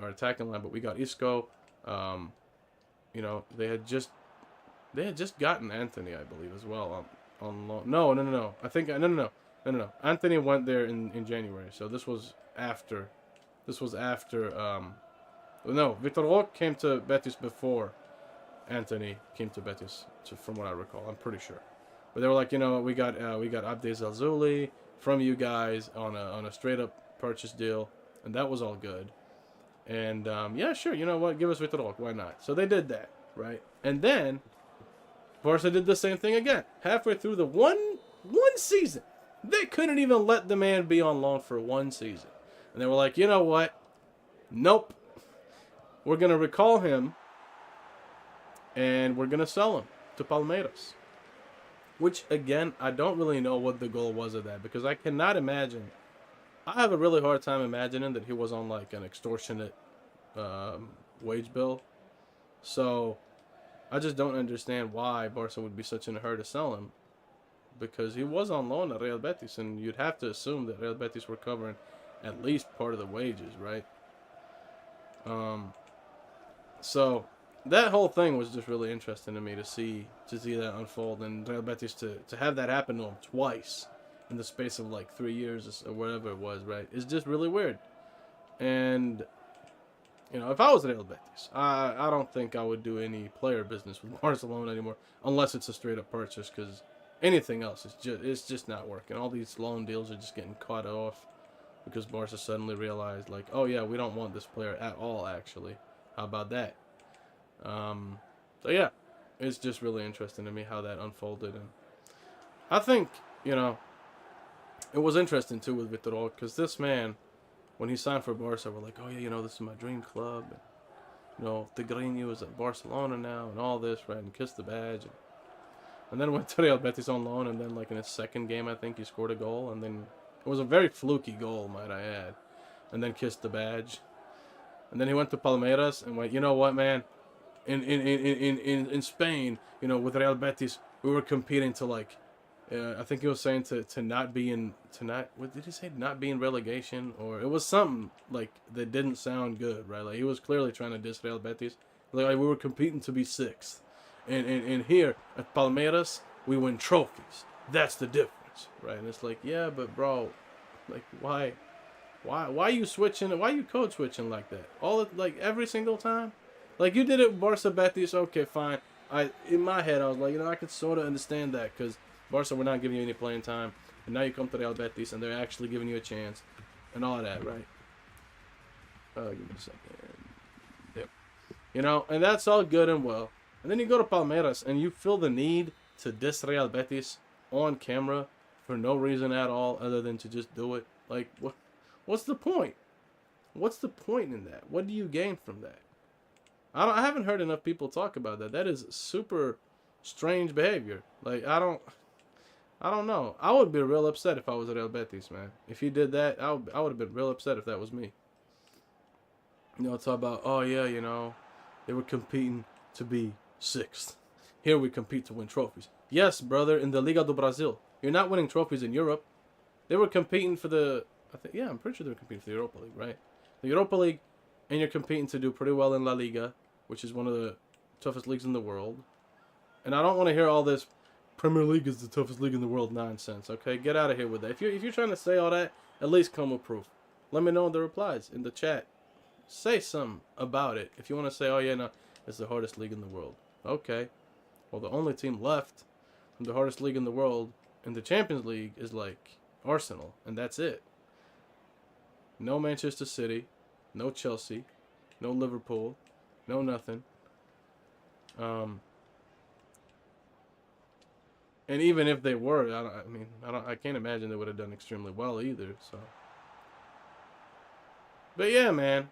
our attacking line. But we got Isco. You know, they had just gotten Anthony, I believe, as well on loan. No. I think no. Anthony went there in January, so this was after. No, Vitor Roque came to Betis before Anthony came to Betis, from what I recall. I'm pretty sure. But they were like, you know, we got Abde Zalzouli from you guys on a straight up purchase deal, and that was all good. And yeah, sure, you know what? Give us Vitor Roque, why not? So they did that, right? And then Barca did the same thing again. Halfway through the one season, they couldn't even let the man be on loan for 1 season. And they were like, you know what? Nope. We're going to recall him, and we're going to sell him to Palmeiras. Which, again, I don't really know what the goal was of that, because I cannot imagine. I have a really hard time imagining that he was on, like, an extortionate wage bill. So I just don't understand why Barca would be such in a hurry to sell him, because he was on loan at Real Betis, and you'd have to assume that Real Betis were covering at least part of the wages, right? So that whole thing was just really interesting to me to see that unfold, and Real Betis to have that happen to him twice in the space of like 3 years or whatever it was, right? It's just really weird. And you know, if I was Real Betis, I don't think I would do any player business with Barcelona anymore, unless it's a straight up purchase, because anything else is just not working. All these loan deals are just getting cut off because Barca suddenly realized, like, oh yeah, we don't want this player at all, actually. How about that? So yeah, it's just really interesting to me how that unfolded. And I think, you know, it was interesting too with Vitor Roque, because this man, when he signed for Barca, we're like, oh yeah, you know, this is my dream club. And, you know, Tigrinho is at Barcelona now and all this, right? And kissed the badge. And then went to Real Betis on loan, and then like in his second game, I think he scored a goal, and then it was a very fluky goal, might I add, and then kissed the badge. And then he went to Palmeiras and went, you know what, man? In Spain, you know, with Real Betis, we were competing to like, I think he was saying to not be in, to not, what did he say? Not be in relegation, or it was something like that didn't sound good, right? Like he was clearly trying to diss Real Betis. Like we were competing to be sixth, and here at Palmeiras we win trophies. That's the difference, right? And it's like, yeah, but bro, like why you switching? Why you code switching like that? Like every single time. Like, you did it with Barca Betis, okay, fine. In my head, I was like, you know, I could sort of understand that, because Barca were not giving you any playing time, and now you come to Real Betis, and they're actually giving you a chance, and all of that, right? Give me a second. Yep. You know, and that's all good and well. And then you go to Palmeiras, and you feel the need to diss Real Betis on camera for no reason at all, other than to just do it. Like, what's the point? What's the point in that? What do you gain from that? I haven't heard enough people talk about that. That is super strange behavior. Like, I don't know. I would be real upset if I was at Real Betis, man. If he did that, I would have been real upset if that was me. You know, talk about, oh yeah, you know, they were competing to be sixth. Here we compete to win trophies. Yes, brother, in the Liga do Brasil. You're not winning trophies in Europe. They were competing for the, I'm pretty sure they were competing for the Europa League, right? The Europa League, and you're competing to do pretty well in La Liga, which is one of the toughest leagues in the world. And I don't want to hear all this Premier League is the toughest league in the world nonsense, okay? Get out of here with that. If you're trying to say all that, at least come with proof. Let me know in the replies, in the chat. Say something about it. If you want to say, oh yeah, no, it's the hardest league in the world. Okay. Well, the only team left from the hardest league in the world in the Champions League is like Arsenal, and that's it. No Manchester City, no Chelsea, no Liverpool, no nothing. And even if they were, I can't imagine they would have done extremely well either. So, but yeah, man,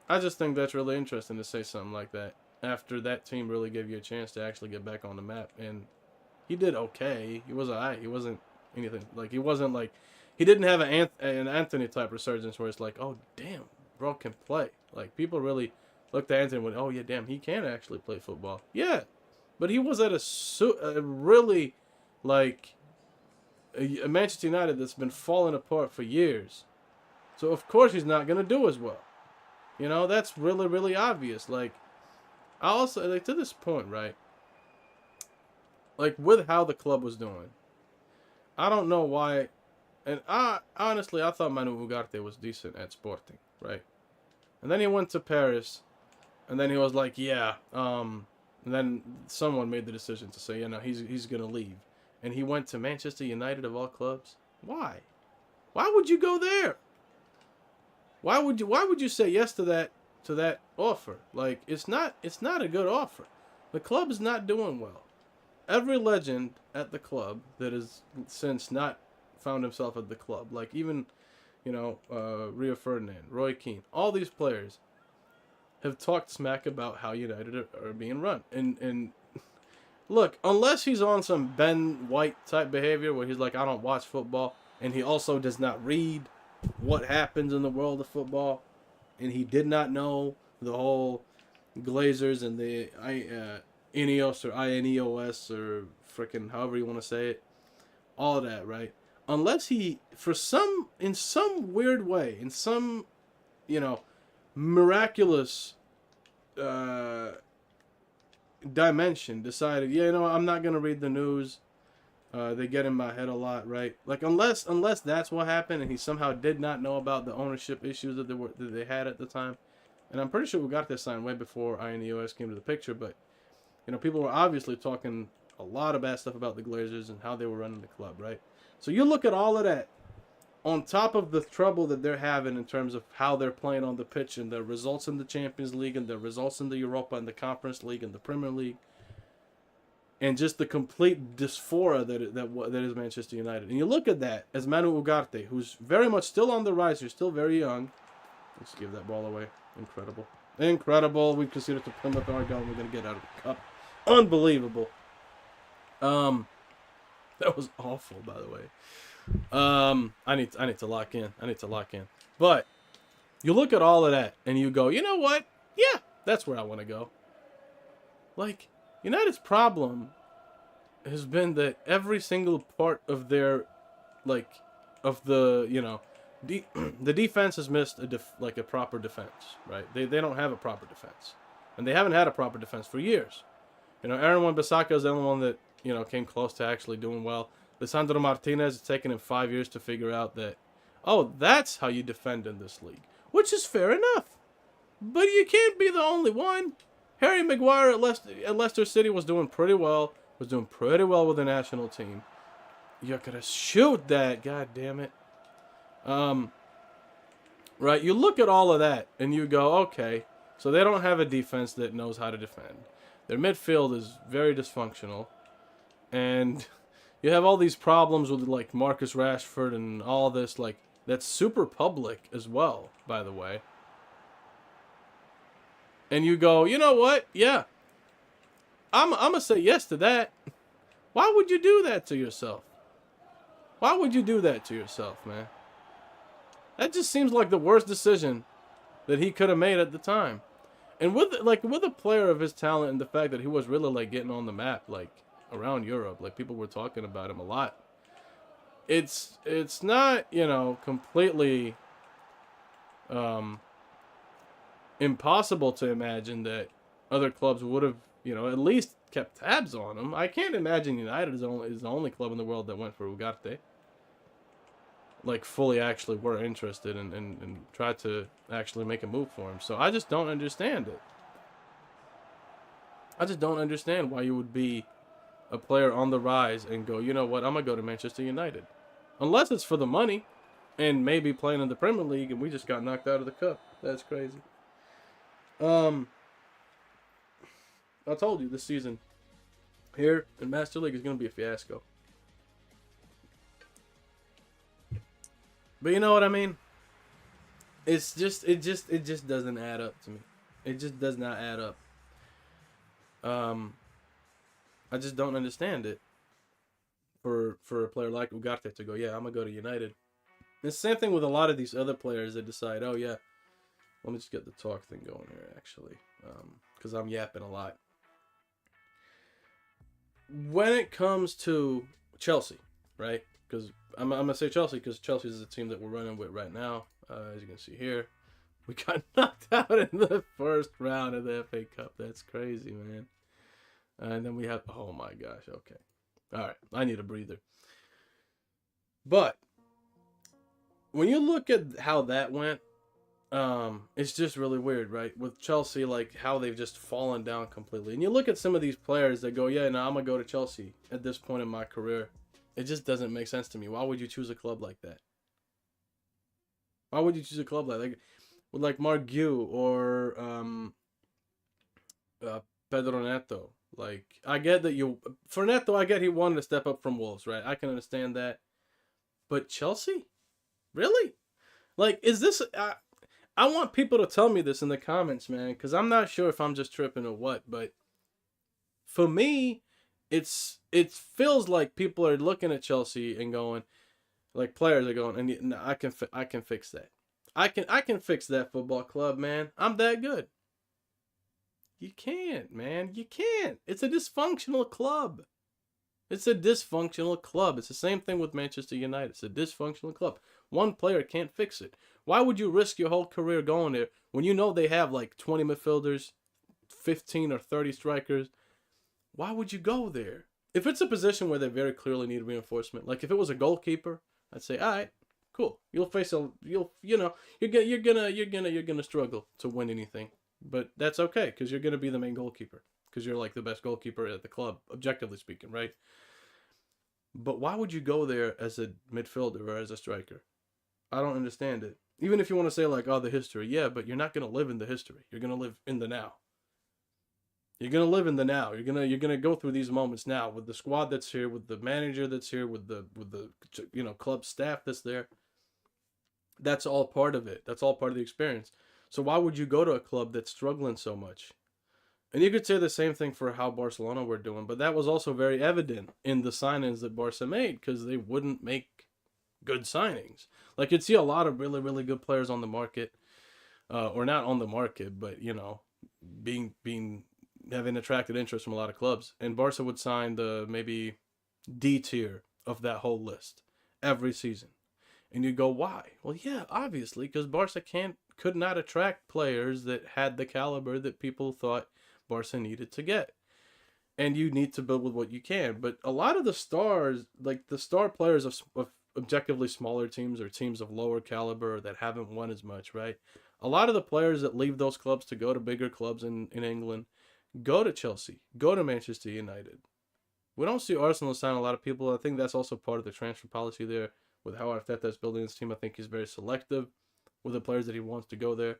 I just think that's really interesting to say something like that after that team really gave you a chance to actually get back on the map. And he did okay. He was alright. He wasn't anything like he didn't have an Anthony type resurgence where it's like, oh damn, bro can play. Like, people really looked at Anthony and went, oh yeah, damn, he can actually play football. Yeah, but he was at a really, like, a Manchester United that's been falling apart for years. So of course he's not gonna do as well. You know, that's really, really obvious. Like, I also, like, to this point, right? Like, with how the club was doing, I don't know why. And I thought Manu Ugarte was decent at Sporting, right? And then he went to Paris, and then he was like, yeah. And then someone made the decision to say, he's gonna leave, and he went to Manchester United of all clubs. Why? Why would you go there? Why would you say yes to that offer? Like, it's not a good offer. The club is not doing well. Every legend at the club that has since not found himself at the club, like even, Rio Ferdinand, Roy Keane, all these players have talked smack about how United are being run. And look, unless he's on some Ben White type behavior where he's like, I don't watch football, and he also does not read what happens in the world of football, and he did not know the whole Glazers and the Ineos or Ineos or freaking however you want to say it, all of that, right? Unless he, in some weird way, in some, miraculous dimension, decided, I'm not going to read the news. They get in my head a lot, right? Like, unless that's what happened and he somehow did not know about the ownership issues that they had at the time. And I'm pretty sure we got this signed way before Ineos came to the picture, but, people were obviously talking a lot of bad stuff about the Glazers and how they were running the club, right? So you look at all of that, on top of the trouble that they're having in terms of how they're playing on the pitch and their results in the Champions League and their results in the Europa and the Conference League and the Premier League, and just the complete dysphoria that is Manchester United. And you look at that as Manu Ugarte, who's very much still on the rise. He's still very young. Let's give that ball away. Incredible. Incredible. We conceded to Plymouth Argyle and we're going to get out of the cup. Unbelievable. That was awful, by the way. I need to lock in. But You look at all of that and you go, you know what? Yeah, that's where I want to go. Like, United's problem has been that every single part of their, like, of the, the defense has missed a proper defense, right? They don't have a proper defense. And they haven't had a proper defense for years. Aaron Wan-Bissaka is the only one that, came close to actually doing well. Lisandro Martinez, it's taken him 5 years to figure out that, oh, that's how you defend in this league. Which is fair enough. But you can't be the only one. Harry Maguire at Leicester City was doing pretty well. Was doing pretty well with the national team. You're going to shoot that, god damn it. Right, you look at all of that and you go, okay, so they don't have a defense that knows how to defend. Their midfield is very dysfunctional. And you have all these problems with, like, Marcus Rashford and all this, like, that's super public as well, by the way. And you go, you know what? Yeah. I'm going to say yes to that. Why would you do that to yourself? Why would you do that to yourself, man? That just seems like the worst decision that he could have made at the time. And with a player of his talent and the fact that he was really, like, getting on the map, like, around Europe, like, people were talking about him a lot. It's not, completely impossible to imagine that other clubs would have, at least kept tabs on him. I can't imagine United is the only club in the world that went for Ugarte. Like, fully actually were interested and tried to actually make a move for him. So I just don't understand it. I just don't understand why you would be a player on the rise and go, you know what, I'm going to go to Manchester United. Unless it's for the money and maybe playing in the Premier League and we just got knocked out of the cup. That's crazy. I told you this season here in Master League is going to be a fiasco. But you know what I mean? It just doesn't add up to me. It just does not add up. I just don't understand it. For a player like Ugarte to go, yeah, I'm gonna go to United. It's the same thing with a lot of these other players that decide, oh yeah, let me just get the talk thing going here actually, because I'm yapping a lot. When it comes to Chelsea, right? Because I'm gonna say Chelsea because Chelsea is the team that we're running with right now. As you can see here, we got knocked out in the first round of the FA Cup. That's crazy, man. And then we have, oh my gosh, okay. All right, I need a breather. But when you look at how that went, it's just really weird, right? With Chelsea, like how they've just fallen down completely. And you look at some of these players that go, yeah, no, I'm going to go to Chelsea at this point in my career. It just doesn't make sense to me. Why would you choose a club like that? Why would you choose a club like Mark Gue or Pedro Neto? Like, I get that for Neto, I get he wanted to step up from Wolves, right? I can understand that. But Chelsea? Really? Like, is this... I want people to tell me this in the comments, man, because I'm not sure if I'm just tripping or what, but for me, it feels like people are looking at Chelsea and going, like players are going, and no, I can fix that. I can fix that football club, man. I'm that good. You can't, man. You can't. It's a dysfunctional club. It's a dysfunctional club. It's the same thing with Manchester United. It's a dysfunctional club. One player can't fix it. Why would you risk your whole career going there when you know they have like 20 midfielders, 15 or 30 strikers? Why would you go there? If it's a position where they very clearly need reinforcement, like if it was a goalkeeper, I'd say, all right, cool. You're gonna struggle to win anything. But that's okay, because you're going to be the main goalkeeper. Because you're like the best goalkeeper at the club, objectively speaking, right? But why would you go there as a midfielder or as a striker? I don't understand it. Even if you want to say like, oh, the history. Yeah, but you're not going to live in the history. You're going to live in the now. You're going to live in the now. You're going to go through these moments now with the squad that's here, with the manager that's here, with the club staff that's there. That's all part of it. That's all part of the experience. So why would you go to a club that's struggling so much? And you could say the same thing for how Barcelona were doing, but that was also very evident in the signings that Barca made because they wouldn't make good signings. Like you'd see a lot of really, really good players on the market, or not on the market, but being having attracted interest from a lot of clubs. And Barca would sign the maybe D tier of that whole list every season. And you go, why? Well, yeah, obviously, because Barca could not attract players that had the caliber that people thought Barca needed to get. And you need to build with what you can. But a lot of the stars, like the star players of objectively smaller teams or teams of lower caliber that haven't won as much, right? A lot of the players that leave those clubs to go to bigger clubs in England go to Chelsea, go to Manchester United. We don't see Arsenal sign a lot of people. I think that's also part of the transfer policy there with how Arteta's building his team. I think he's very selective with the players that he wants to go there.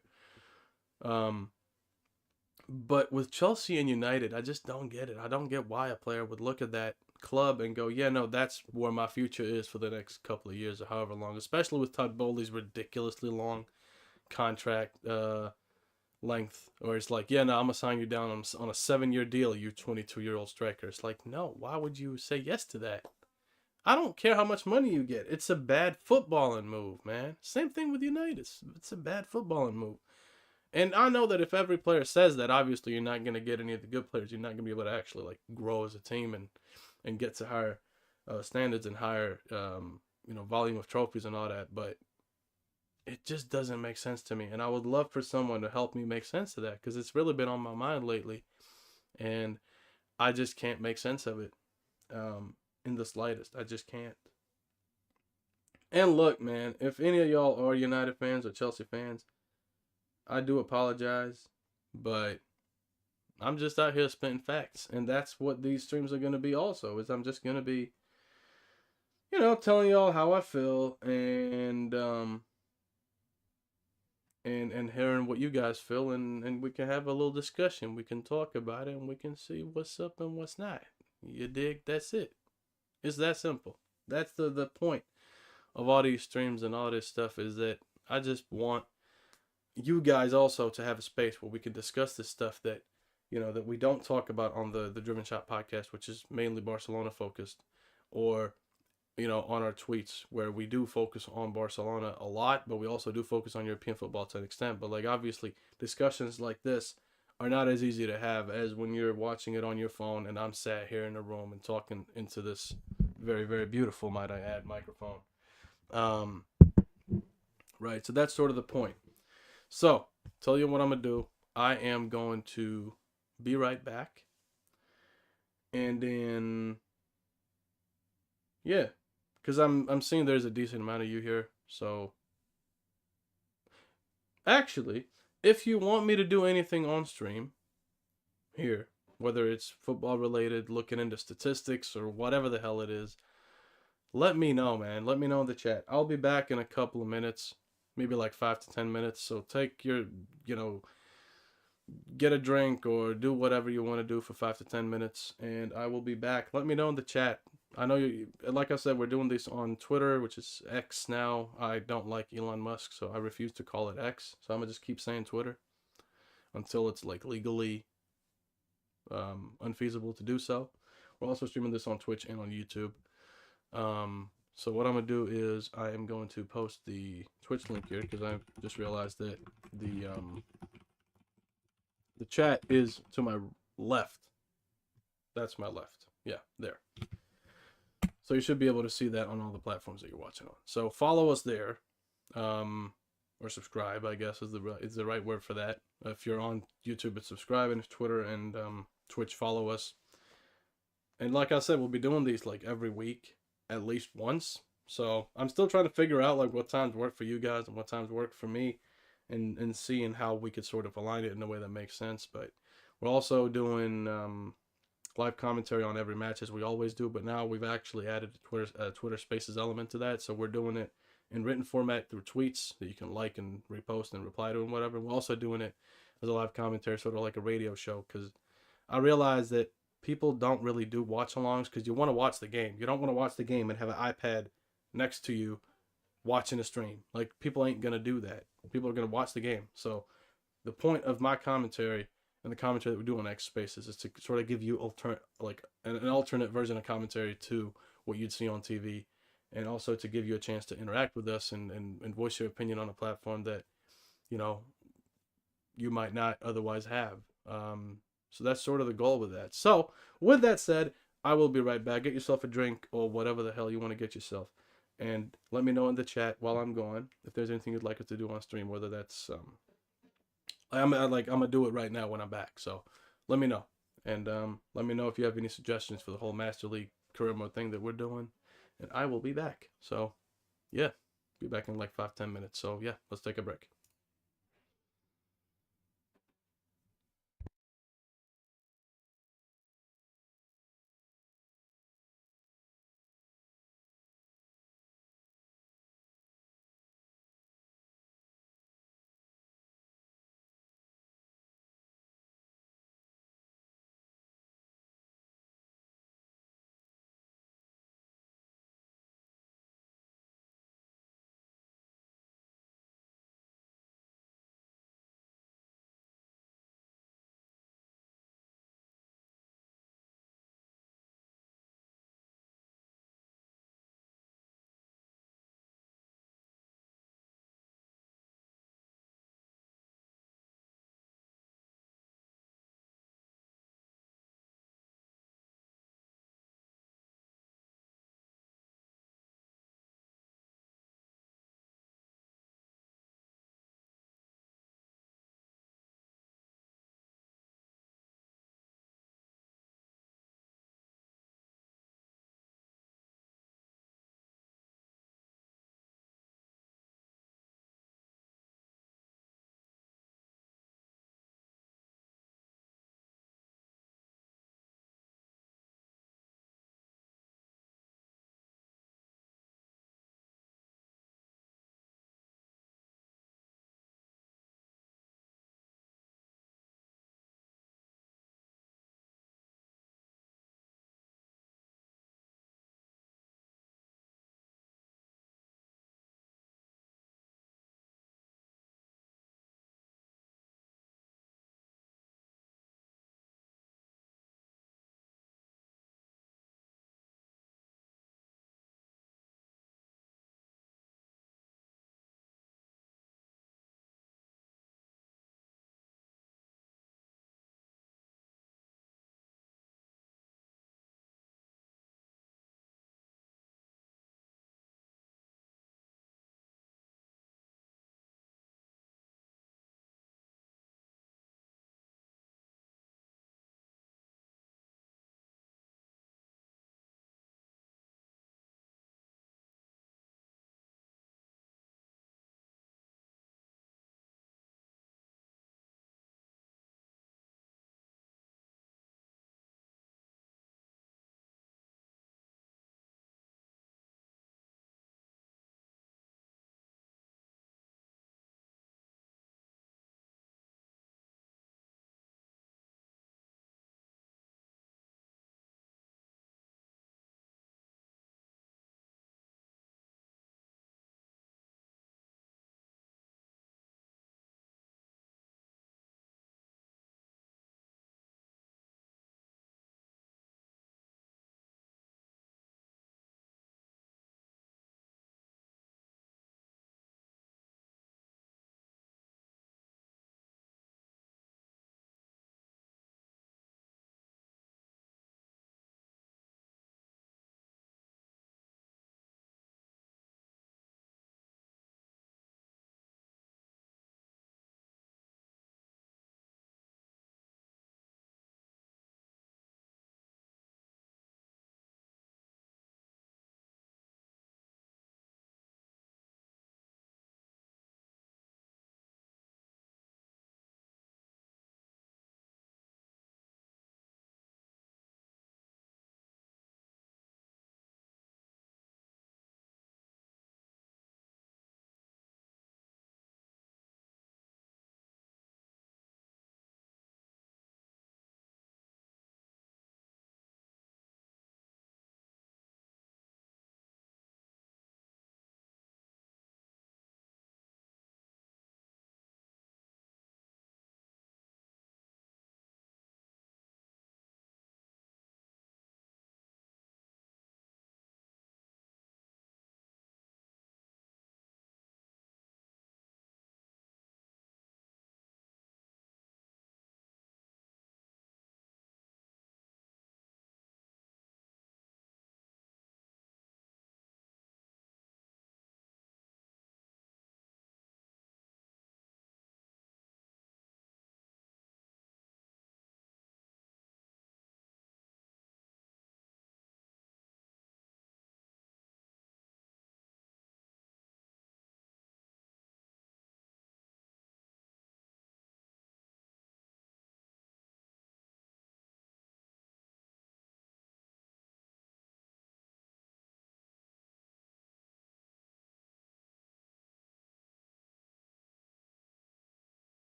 But with Chelsea and United, I just don't get it. I don't get why a player would look at that club and go, yeah, no, that's where my future is for the next couple of years or however long, especially with Todd Bowley's ridiculously long contract length, or it's like, yeah, no, I'm gonna sign you down on a 7-year deal, you 22-year-old striker. It's like, no, why would you say yes to that? I don't care how much money you get. It's a bad footballing move, man. Same thing with United. It's a bad footballing move. And I know that if every player says that, obviously you're not going to get any of the good players. You're not going to be able to actually like grow as a team and get to higher standards and higher volume of trophies and all that. But it just doesn't make sense to me. And I would love for someone to help me make sense of that, because it's really been on my mind lately. And I just can't make sense of it in the slightest. I just can't. And look, man, if any of y'all are United fans or Chelsea fans, I do apologize, but I'm just out here spitting facts. And that's what these streams are going to be also, is I'm just going to be, telling y'all how I feel and hearing what you guys feel, and we can have a little discussion. We can talk about it, and we can see what's up and what's not. You dig? That's it. It's that simple. That's the point of all these streams and all this stuff, is that I just want you guys also to have a space where we can discuss this stuff that, that we don't talk about on the Driven Shot podcast, which is mainly Barcelona focused, or, on our tweets, where we do focus on Barcelona a lot, but we also do focus on European football to an extent. But like, obviously discussions like this are not as easy to have as when you're watching it on your phone and I'm sat here in a room and talking into this very, very beautiful, might I add, microphone. Right. So that's sort of the point. So, tell you what I'm going to do. I am going to be right back. And then, yeah, because I'm seeing there's a decent amount of you here. So, actually, if you want me to do anything on stream here, whether it's football related, looking into statistics, or whatever the hell it is, let me know, man. Let me know in the chat. I'll be back in a couple of minutes. Maybe like 5 to 10 minutes. So take your, get a drink or do whatever you want to do for 5 to 10 minutes. And I will be back. Let me know in the chat. I know you, like I said, we're doing this on Twitter, which is X now. I don't like Elon Musk, so I refuse to call it X. So I'm going to just keep saying Twitter until it's like legally unfeasible to do so. We're also streaming this on Twitch and on YouTube. So what I'm going to do is I am going to post the Twitch link here, because I just realized that the chat is to my left. That's my left. Yeah, there. So you should be able to see that on all the platforms that you're watching on. So follow us there, or subscribe, I guess is the right word for that. If you're on YouTube, it's subscribe, and if Twitter and Twitch, follow us. And like I said, we'll be doing these like every week, at least once. So I'm still trying to figure out like what times work for you guys and what times work for me, and seeing how we could sort of align it in a way that makes sense. But we're also doing live commentary on every match, as we always do, but now we've actually added a Twitter Spaces element to that. So we're doing it in written format through tweets that you can like and repost and reply to and whatever. We're also doing it as a live commentary, sort of like a radio show, because I realize that people don't really do watch-alongs, because you want to watch the game. You don't want to watch the game and have an iPad next to you watching a stream. Like, people ain't going to do that. People are going to watch the game. So the point of my commentary and the commentary that we do on X Spaces is to sort of give you an alternate version of commentary to what you'd see on TV, and also to give you a chance to interact with us and voice your opinion on a platform that, you might not otherwise have. So that's sort of the goal with that. So with that said, I will be right back. Get yourself a drink or whatever the hell you want to get yourself, and let me know in the chat while I'm gone if there's anything you'd like us to do on stream. Whether that's I'm gonna do it right now when I'm back. So let me know, and let me know if you have any suggestions for the whole Master League career mode thing that we're doing, and I will be back. So yeah, be back in like 5-10 minutes. So yeah, let's take a break.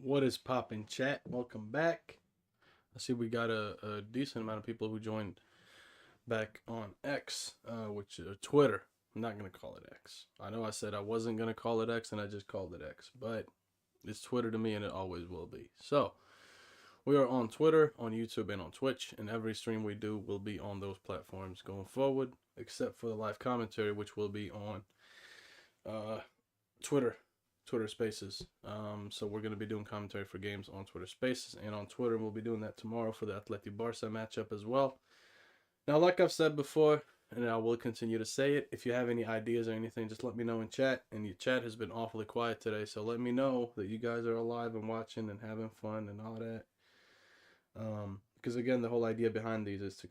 What is poppin', chat? Welcome back. I see we got a decent amount of people who joined back on X, which is Twitter. I'm not going to call it X. I know I said I wasn't going to call it X, and I just called it X. But it's Twitter to me, and it always will be. So, we are on Twitter, on YouTube, and on Twitch. And every stream we do will be on those platforms going forward, except for the live commentary, which will be on Twitter Spaces. So we're going to be doing commentary for games on Twitter Spaces and on Twitter. We'll be doing that tomorrow for the Atleti Barca matchup as well. Now, like I've said before, and I will continue to say it, if you have any ideas or anything, just let me know in chat. And your chat has been awfully quiet today, so let me know that you guys are alive and watching and having fun and all that. Because again, the whole idea behind these is to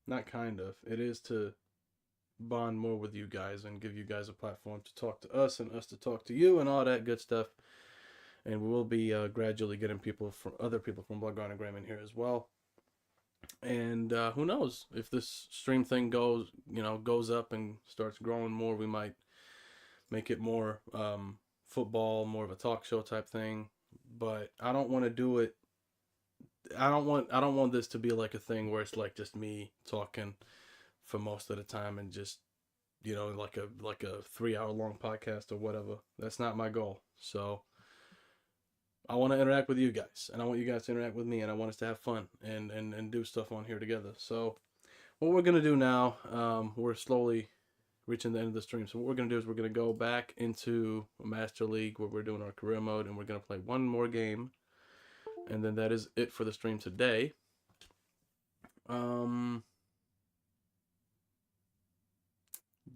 it is to bond more with you guys and give you guys a platform to talk to us and us to talk to you and all that good stuff. And we will be gradually getting other people from Bloodground and Graham in here as well. And who knows, if this stream thing goes up and starts growing more, we might make it more football, more of a talk show type thing. But I don't want to do it. I don't want this to be like a thing where it's like just me talking for most of the time and just, like a 3-hour long podcast or whatever. That's not my goal. So I want to interact with you guys, and I want you guys to interact with me, and I want us to have fun and do stuff on here together. So what we're going to do now, we're slowly reaching the end of the stream. So what we're going to do is we're going to go back into a Master League where we're doing our career mode, and we're going to play one more game. And then that is it for the stream today.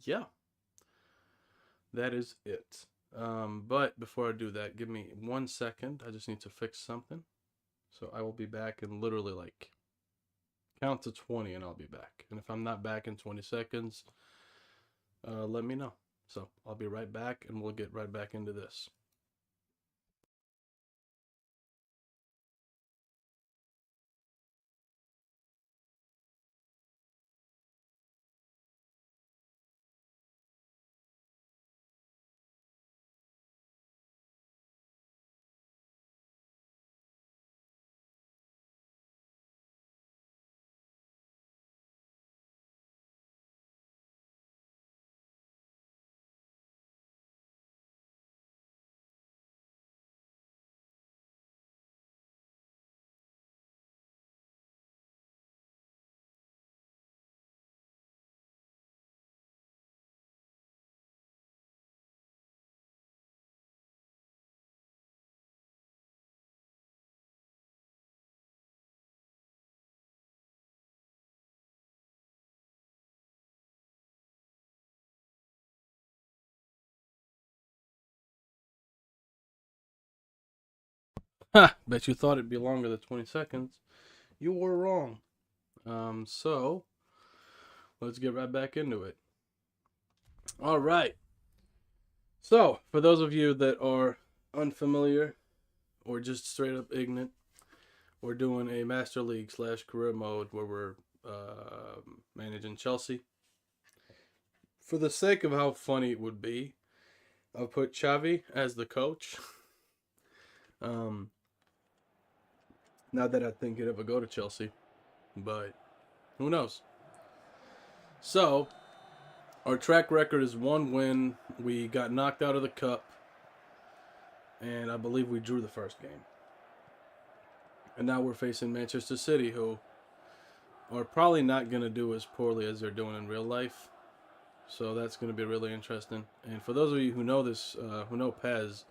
Yeah, that is it. But before I do that, give me 1 second. I just need to fix something. So I will be back in literally count to 20 and I'll be back. And if I'm not back in 20 seconds, let me know. So I'll be right back and we'll get right back into this. Ha! Bet you thought it'd be longer than 20 seconds. You were wrong. So let's get right back into it. All right. So, for those of you that are unfamiliar or just straight up ignorant, we're doing a Master League / career mode where we're managing Chelsea. For the sake of how funny it would be, I'll put Xavi as the coach. Not that I think he'd ever go to Chelsea, but who knows? So, our track record is 1 win. We got knocked out of the cup, and I believe we drew the first game. And now we're facing Manchester City, who are probably not going to do as poorly as they're doing in real life. So that's going to be really interesting. And for those of you who know this, who know PES,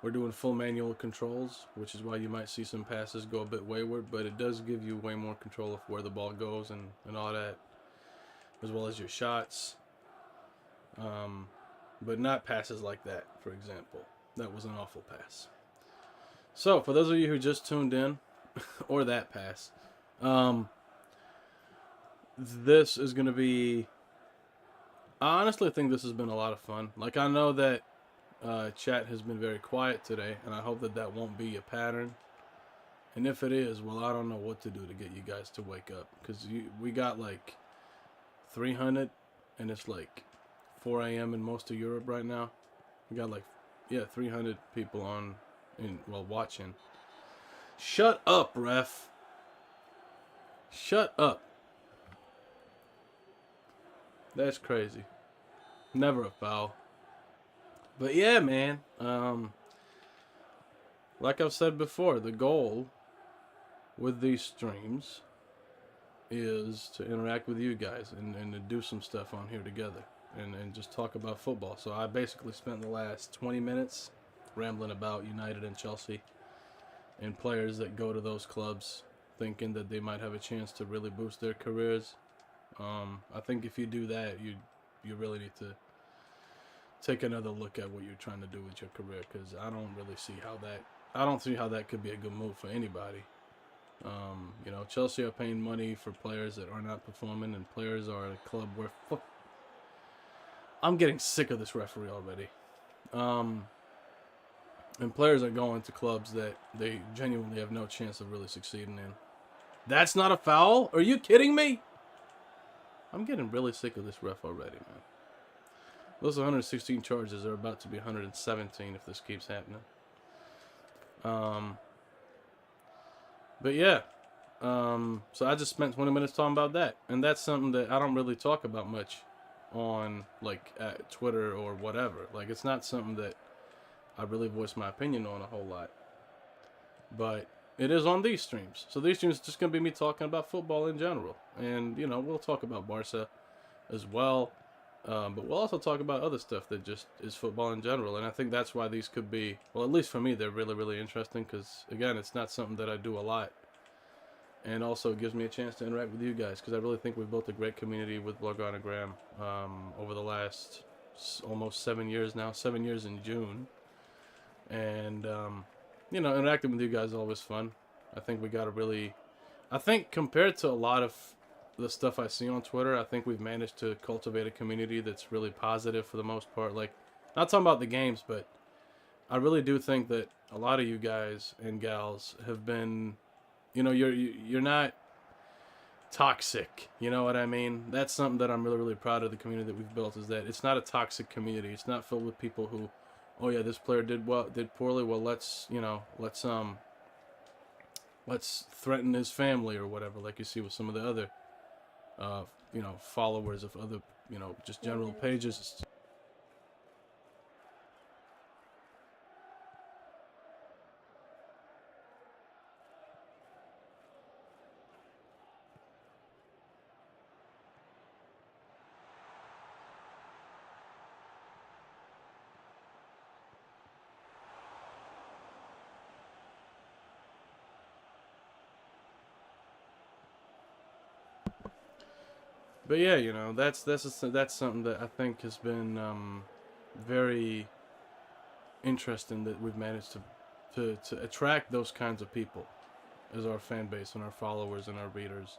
we're doing full manual controls, which is why you might see some passes go a bit wayward, but it does give you way more control of where the ball goes and all that, as well as your shots. But not passes like that, for example. That was an awful pass. So, for those of you who just tuned in, or that pass, this is going to be... I honestly think this has been a lot of fun. Like, I know that chat has been very quiet today, and I hope that won't be a pattern. And if it is, well, I don't know what to do to get you guys to wake up. Because we got 300, and it's 4 a.m. in most of Europe right now. We got 300 people on while watching. Shut up, ref. Shut up. That's crazy. Never a foul. But yeah, man. Like I've said before, the goal with these streams is to interact with you guys and to do some stuff on here together and just talk about football. So I basically spent the last 20 minutes rambling about United and Chelsea and players that go to those clubs thinking that they might have a chance to really boost their careers. I think if you do that, you really need to take another look at what you're trying to do with your career, because I don't see how that could be a good move for anybody. Chelsea are paying money for players that are not performing, and players are a club where I'm getting sick of this referee already. And players are going to clubs that they genuinely have no chance of really succeeding in. That's not a foul? Are you kidding me? I'm getting really sick of this ref already, man. Those 116 charges are about to be 117 if this keeps happening. But yeah. So I just spent 20 minutes talking about that. And that's something that I don't really talk about much on, like, at Twitter or whatever. Like, it's not something that I really voice my opinion on a whole lot. But it is on these streams. So these streams are just going to be me talking about football in general. And, we'll talk about Barca as well. But we'll also talk about other stuff that just is football in general. And I think that's why these could be, well, at least for me, they're really, really interesting. Because, again, it's not something that I do a lot. And also it gives me a chance to interact with you guys. Because I really think we've built a great community with Bloganagram over the last almost 7 years now. 7 years in June. And, interacting with you guys is always fun. I think we got I think compared to a lot of the stuff I see on Twitter, I think we've managed to cultivate a community that's really positive for the most part. Like, not talking about the games, but I really do think that a lot of you guys and gals have been, you're not toxic. You know what I mean? That's something that I'm really, really proud of the community that we've built, is that it's not a toxic community. It's not filled with people who, oh yeah, this player did poorly. Well, let's threaten his family or whatever, like you see with some of the other, followers of other, just general pages. But yeah, that's something that I think has been very interesting, that we've managed to attract those kinds of people as our fan base and our followers and our readers,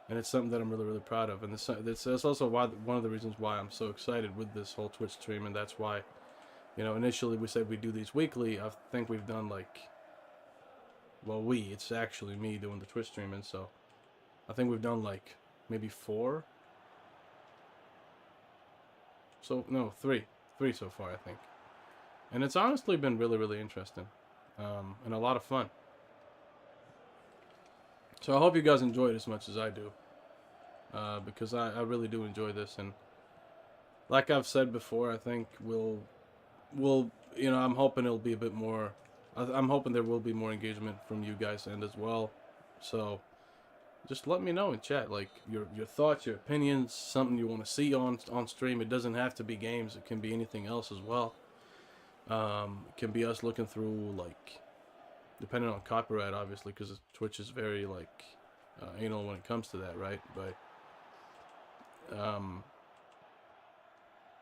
and it's something that I'm really, really proud of. And that's also one of the reasons why I'm so excited with this whole Twitch stream, and that's why, initially we said we do these weekly. I think we've done it's actually me doing the Twitch stream, and so I think we've done maybe 4. So, no, 3 so far, I think. And it's honestly been really, really interesting. And a lot of fun. So I hope you guys enjoy it as much as I do. Because I really do enjoy this. And like I've said before, I think we'll I'm hoping it'll be a bit more, I'm hoping there will be more engagement from you guys' end as well. So just let me know in chat, your thoughts, your opinions, something you want to see on stream. It doesn't have to be games. It can be anything else as well. It can be us looking through, depending on copyright, obviously, because Twitch is very, anal when it comes to that, right? But,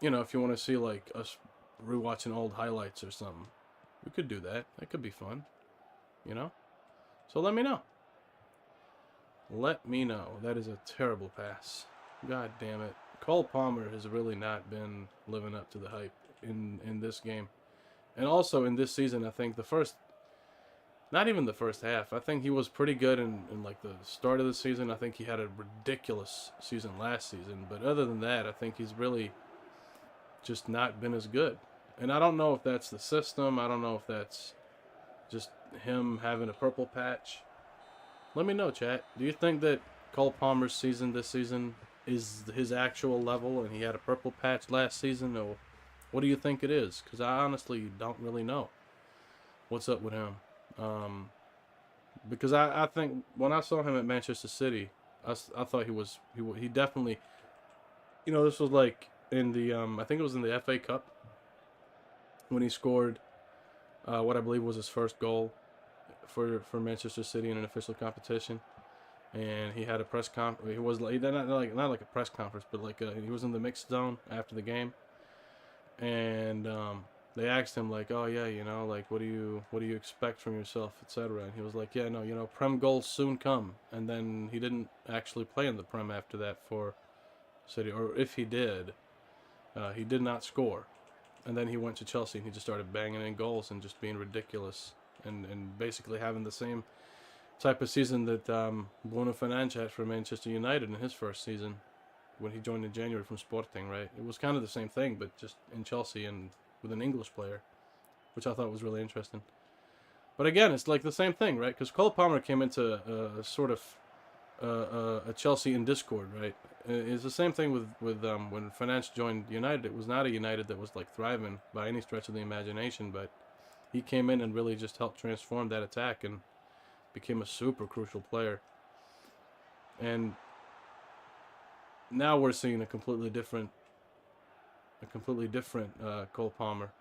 if you want to see, us rewatching old highlights or something, we could do that. That could be fun, So let me know. Let me know. That is a terrible pass. God damn it. Cole Palmer has really not been living up to the hype in this game. And also in this season, I think not even the first half. I think he was pretty good in the start of the season. I think he had a ridiculous season last season. But other than that, I think he's really just not been as good. And I don't know if that's the system. I don't know if that's just him having a purple patch. Let me know, chat. Do you think that Cole Palmer's season this season is his actual level and he had a purple patch last season, or what do you think it is? Because I honestly don't really know what's up with him. Because I think when I saw him at Manchester City, I thought he definitely, this was like in the I think it was in the FA Cup when he scored what I believe was his first goal for Manchester City in an official competition, and he had a press conference. He was like not like a press conference, but like he was in the mixed zone after the game, and they asked him like, oh yeah, like what do you expect from yourself, etc. And he was like, yeah, no, Prem goals soon come. And then he didn't actually play in the Prem after that for City, or if he did, he did not score. And then he went to Chelsea and he just started banging in goals and just being ridiculous and basically having the same type of season that Bruno Fernandes had for Manchester United in his first season when he joined in January from Sporting, right? It was kind of the same thing, but just in Chelsea and with an English player, which I thought was really interesting. But again, it's like the same thing, right? Because Cole Palmer came into a sort of a Chelsea in discord, right? It's the same thing with when Fernandes joined United. It was not a United that was like thriving by any stretch of the imagination, but he came in and really just helped transform that attack and became a super crucial player. And now we're seeing a completely different Cole Palmer.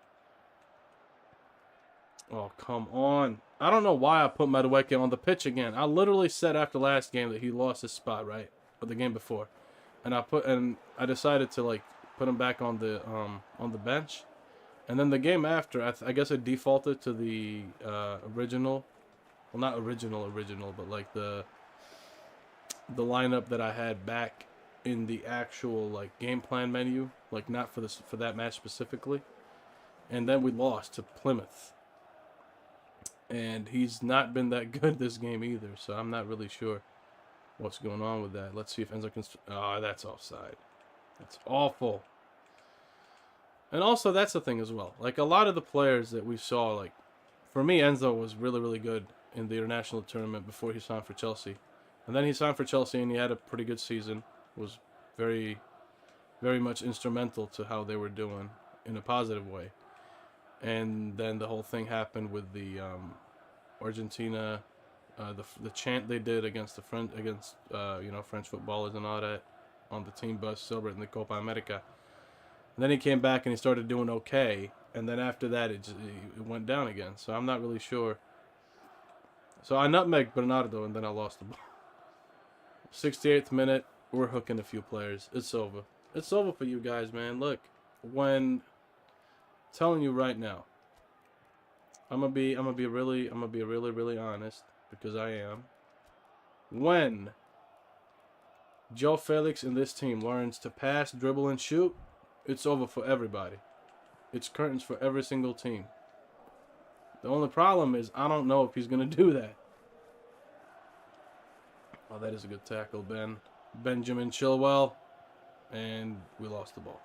Oh, come on. I don't know why I put Madueke on the pitch again. I literally said after last game that he lost his spot, right? Or the game before. And I decided to like put him back on the bench. And then the game after, I guess I defaulted to the original. Well, not original, but like the lineup that I had back in the actual like game plan menu, like not for that match specifically. And then we lost to Plymouth. And he's not been that good this game either, so I'm not really sure what's going on with that. Let's see if Enzo can... Oh, that's offside. That's awful. And also, that's the thing as well. Like, a lot of the players that we saw, like... For me, Enzo was really, really good in the international tournament before he signed for Chelsea. And then he signed for Chelsea, and he had a pretty good season. Was very, very much instrumental to how they were doing in a positive way. And then the whole thing happened with the Argentina, the chant they did against French footballers and all that on the team bus celebrating the Copa America. And then he came back and he started doing okay, and then after that it went down again. So I'm not really sure. So I nutmegged Bernardo and then I lost the ball. 68th minute, we're hooking a few players. It's over. It's over for you guys, man. Look, when telling you right now, I'm gonna be really honest, because I am. When Joe Felix and this team learns to pass, dribble, and shoot, it's over for everybody. It's curtains for every single team. The only problem is I don't know if he's gonna do that. Oh, that is a good tackle, Benjamin Chilwell, and we lost the ball.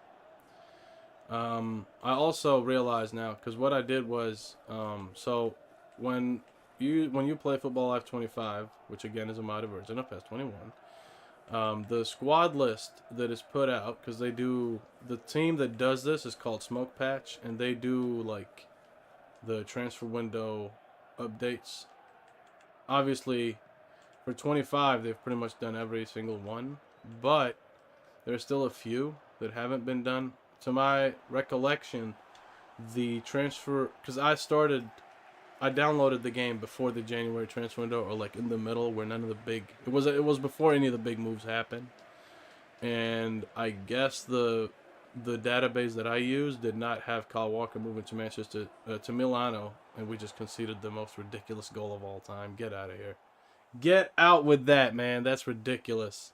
I also realize now, because what I did was, so when you play Football Life 25, which again is a modded version of PES 21, the squad list that is put out, because the team that does this is called Smoke Patch, and they do like the transfer window updates. Obviously, for 25, they've pretty much done every single one, but there's still a few that haven't been done. To my recollection, the transfer, because I downloaded the game before the January transfer window, or like in the middle where none of the big, it was before any of the big moves happened. And I guess the database that I used did not have Kyle Walker moving to Manchester, to Milano, and we just conceded the most ridiculous goal of all time. Get out of here. Get out with that, man. That's ridiculous.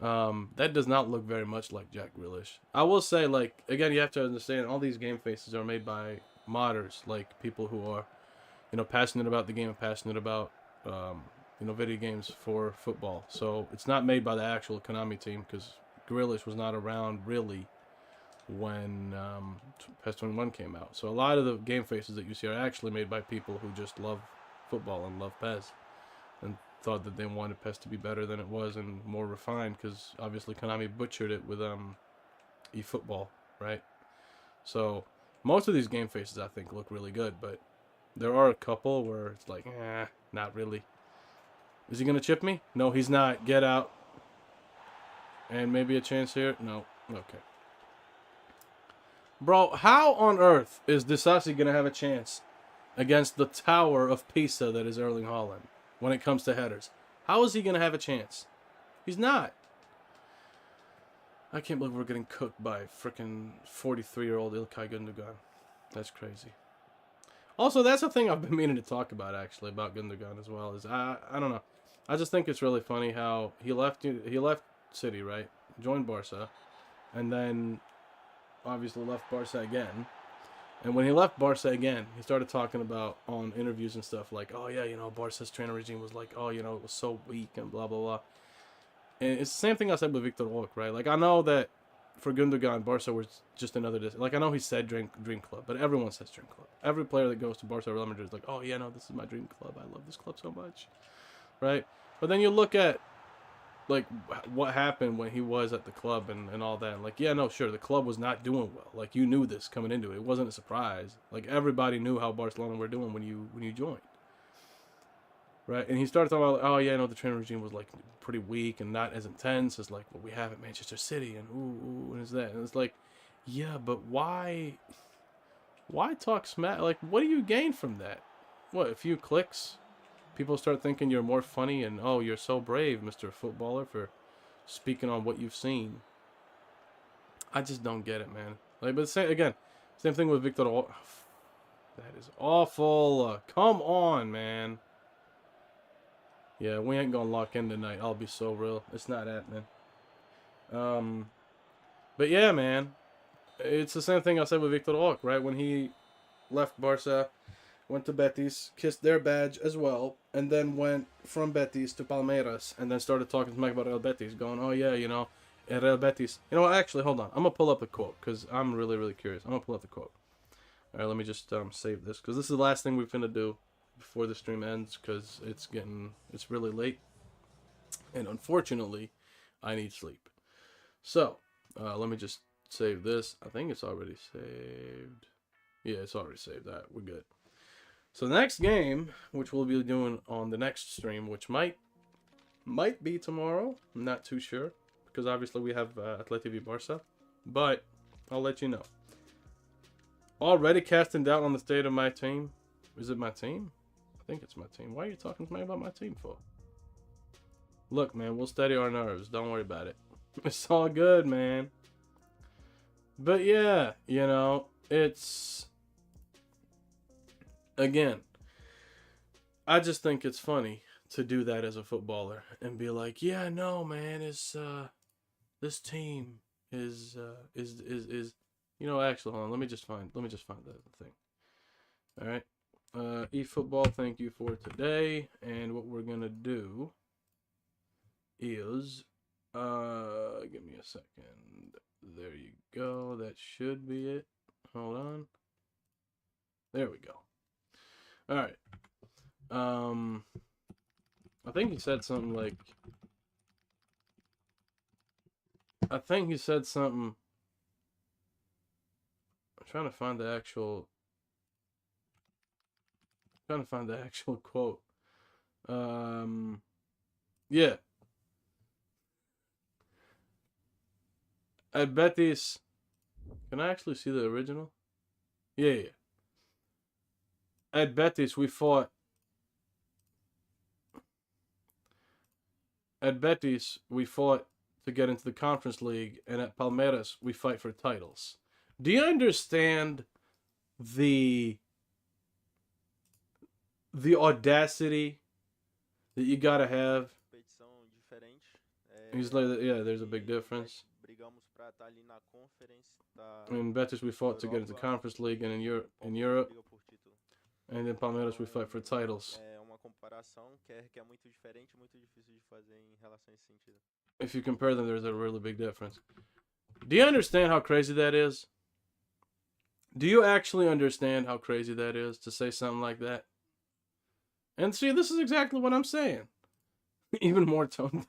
That does not look very much like Jack Grealish. I will say, like, again, you have to understand, all these game faces are made by modders, like people who are, passionate about the game and passionate about, video games for football. So it's not made by the actual Konami team, because Grealish was not around really when PES 21 came out. So a lot of the game faces that you see are actually made by people who just love football and love PES, and thought that they wanted PES to be better than it was and more refined, because obviously Konami butchered it with eFootball, right? So most of these game faces I think look really good, but there are a couple where it's like, not really. Is he gonna chip me? No, he's not. Get out. And maybe a chance here? No. Okay. Bro, how on earth is Disasi going to have a chance against the tower of Pisa that is Erling Haaland when it comes to headers? How is he going to have a chance? He's not. I can't believe we're getting cooked by freaking 43-year-old Ilkay Gundogan. That's crazy. Also, that's a thing I've been meaning to talk about, actually, about Gundogan as well. Is I don't know. I just think it's really funny how he left City, right? Joined Barca, and then obviously left Barca again. And when he left Barca again, he started talking about on interviews and stuff like, oh yeah, Barca's trainer regime was like, oh, it was so weak and blah blah blah. And it's the same thing I said with Victor Roque, right? Like, I know that for Gundogan, Barca was just another. Like, I know he said dream club, but everyone says dream club. Every player that goes to Barca or Real Madrid is like, oh yeah, no, this is my dream club. I love this club so much, right? But then you look at like what happened when he was at the club and all that. Like, yeah, no, sure, the club was not doing well. Like, you knew this coming into it. It wasn't a surprise. Like, everybody knew how Barcelona were doing when you joined, right? And he started talking about, oh yeah, no, the training regime was like pretty weak and not as intense as like what we have at Manchester City, and ooh, and is that? And it's like, yeah, but why talk smack? Like, what do you gain from that? What, a few clicks? People start thinking you're more funny and, oh, you're so brave, Mr. Footballer, for speaking on what you've seen. I just don't get it, man. Like, but same thing with Victor. That is awful. Come on, man. Yeah, we ain't gonna lock in tonight. I'll be so real. It's not happening. But yeah, man. It's the same thing I said with Victor Roque, right? When he left Barca, went to Betis, kissed their badge as well, and then went from Betis to Palmeiras, and then started talking to Mike about Real Betis, going, oh yeah, at Real Betis. Actually, hold on. I'm going to pull up the quote, because I'm really, really curious. I'm going to pull up the quote. All right, let me just save this, because this is the last thing we're finna do before the stream ends, because it's really late, and unfortunately, I need sleep. So, let me just save this. I think it's already saved. Yeah, it's already saved. That we're good. So the next game, which we'll be doing on the next stream, which might be tomorrow, I'm not too sure, because obviously we have Atleti v Barca, but I'll let you know. Already casting doubt on the state of my team. Is it my team? I think it's my team. Why are you talking to me about my team for? Look, man, we'll steady our nerves. Don't worry about it. It's all good, man. But yeah, it's... Again, I just think it's funny to do that as a footballer and be like, yeah, no, man, it's this team is actually, hold on, let me just find the thing. All right, eFootball, thank you for today, and what we're gonna do is give me a second. There you go. That should be it. Hold on. There we go. All right. I think he said something like... I'm trying to find the actual quote. Yeah. At Betis... Can I actually see the original? Yeah. At Betis, we fought to get into the Conference League, and at Palmeiras, we fight for titles. Do you understand the audacity that you gotta have? He's like, yeah, there's a big difference. In Betis, we fought to get into the Conference League, and in Europe. And in Palmeiras, we fight for titles. If you compare them, there's a really big difference. Do you understand how crazy that is? Do you actually understand how crazy that is to say something like that? And see, this is exactly what I'm saying. Even more tone.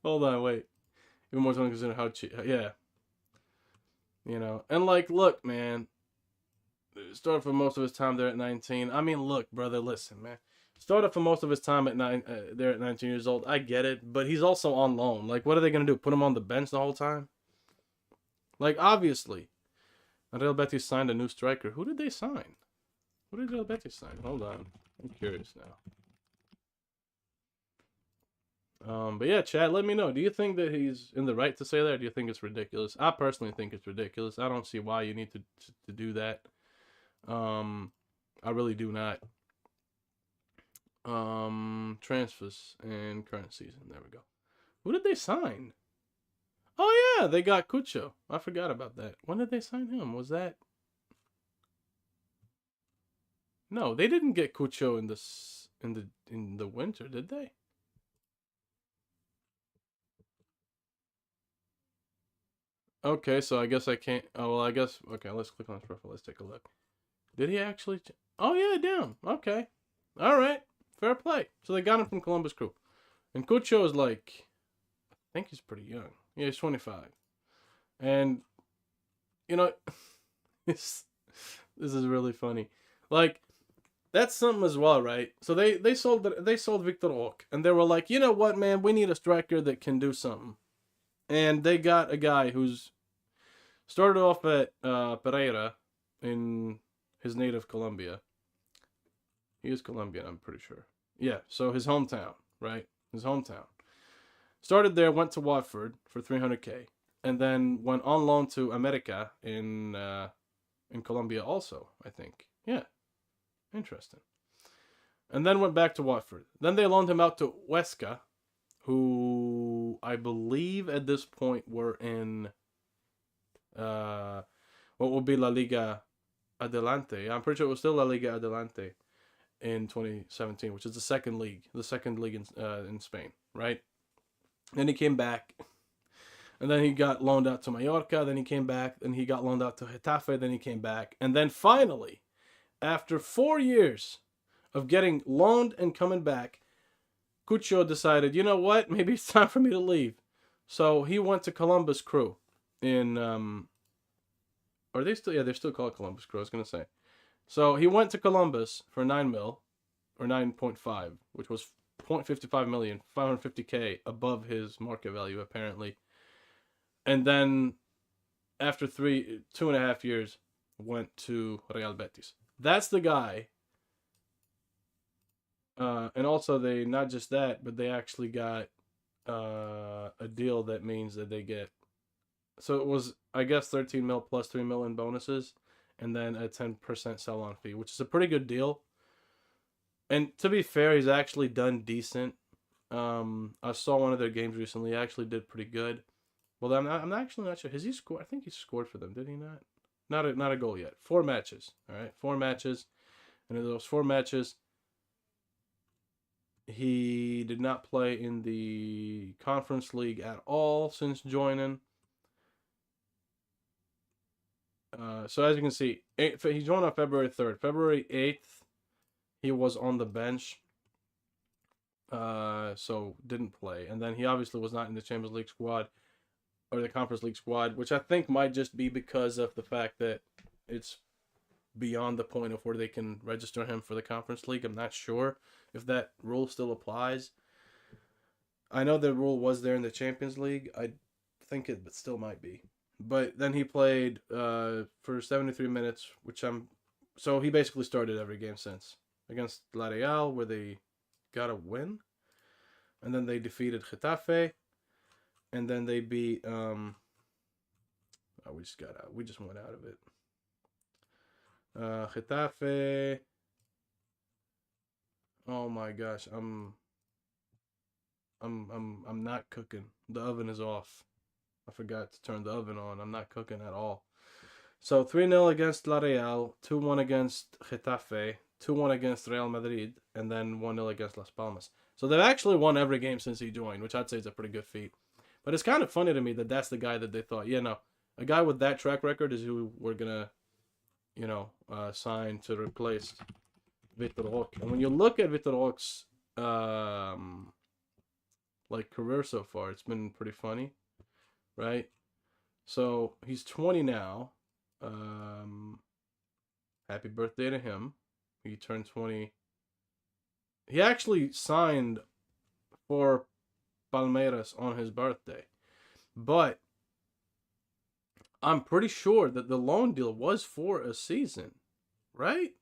Hold on, wait. Even more tone considering how cheap. Yeah. You know, and like, look, man. Started for most of his time there at 19. I mean, look, brother, listen, man. Started for most of his time at there at 19 years old. I get it, but he's also on loan. Like, what are they gonna do? Put him on the bench the whole time? Like, obviously, Real Betis signed a new striker. Who did they sign? Who did Real Betis sign? Hold on, I'm curious now. But yeah, Chad, let me know. Do you think that he's in the right to say that, or do you think it's ridiculous? I personally think it's ridiculous. I don't see why you need to do that. I really do not. Transfers and current season. There we go. Who did they sign? Oh yeah, they got Cucho. I forgot about that. When did they sign him? Was that? No, they didn't get Cucho in the winter, did they? Okay, so I guess I can't. Oh well, I guess. Okay, let's click on his profile. Let's take a look. Did he actually? Oh yeah, damn. Okay, all right, fair play. So they got him from Columbus Crew, and Cucho is like, I think he's pretty young. Yeah, he's 25, and you know, this is really funny. Like, that's something as well, right? So they sold Victor Roque, and they were like, you know what, man, we need a striker that can do something, and they got a guy who's started off at Pereira in his native Colombia. He is Colombian, I'm pretty sure. Yeah, so his hometown, right? His hometown. Started there, went to Watford for 300K, and then went on loan to America in Colombia also, I think. Yeah, interesting. And then went back to Watford. Then they loaned him out to Huesca, who I believe at this point were in what will be La Liga Adelante. I'm pretty sure it was still La Liga Adelante in 2017, which is the second league in Spain, right? Then he came back, and then he got loaned out to Mallorca. Then he came back, and he got loaned out to Getafe. Then he came back, and then finally, after 4 years of getting loaned and coming back, Cucho decided, you know what? Maybe it's time for me to leave. So he went to Columbus Crew in are they still? Yeah, they're still called Columbus Crew. I was gonna say. So he went to Columbus for 9 mil, or 9.5, which was 0.55 million, 550K above his market value apparently. And then after 2.5 years, went to Real Betis. That's the guy. And also they not just that, but they actually got a deal that means that they get. So it was, I guess, 13 mil plus 3 mil in bonuses, and then a 10% sell-on fee, which is a pretty good deal. And to be fair, he's actually done decent. I saw one of their games recently. He actually did pretty good. Well, I'm actually not sure. Has he scored? I think he scored for them. Did he not? Not a goal yet. 4 matches. All right, 4 matches. And in those 4 matches, he did not play in the Conference League at all since joining. So as you can see, he joined on February 3rd. February 8th, he was on the bench. So didn't play. And then he obviously was not in the Champions League squad or the Conference League squad, which I think might just be because of the fact that it's beyond the point of where they can register him for the Conference League. I'm not sure if that rule still applies. I know the rule was there in the Champions League. I think it still might be. But then he played for 73 minutes, so he basically started every game since. Against La Real, where they got a win. And then they defeated Getafe. And then they beat we just went out of it. Getafe. Oh my gosh, I'm not cooking. The oven is off. I forgot to turn the oven on. I'm not cooking at all. So 3-0 against La Real, 2-1 against Getafe, 2-1 against Real Madrid, and then 1-0 against Las Palmas. So they've actually won every game since he joined, which I'd say is a pretty good feat. But it's kind of funny to me that that's the guy that they thought, yeah, no, a guy with that track record is who we're going to, sign to replace Victor Roque. And when you look at Victor Roque's career so far, it's been pretty funny, right? So he's 20 now. Happy birthday to him. He turned 20. He actually signed for Palmeiras on his birthday. But I'm pretty sure that the loan deal was for a season, right?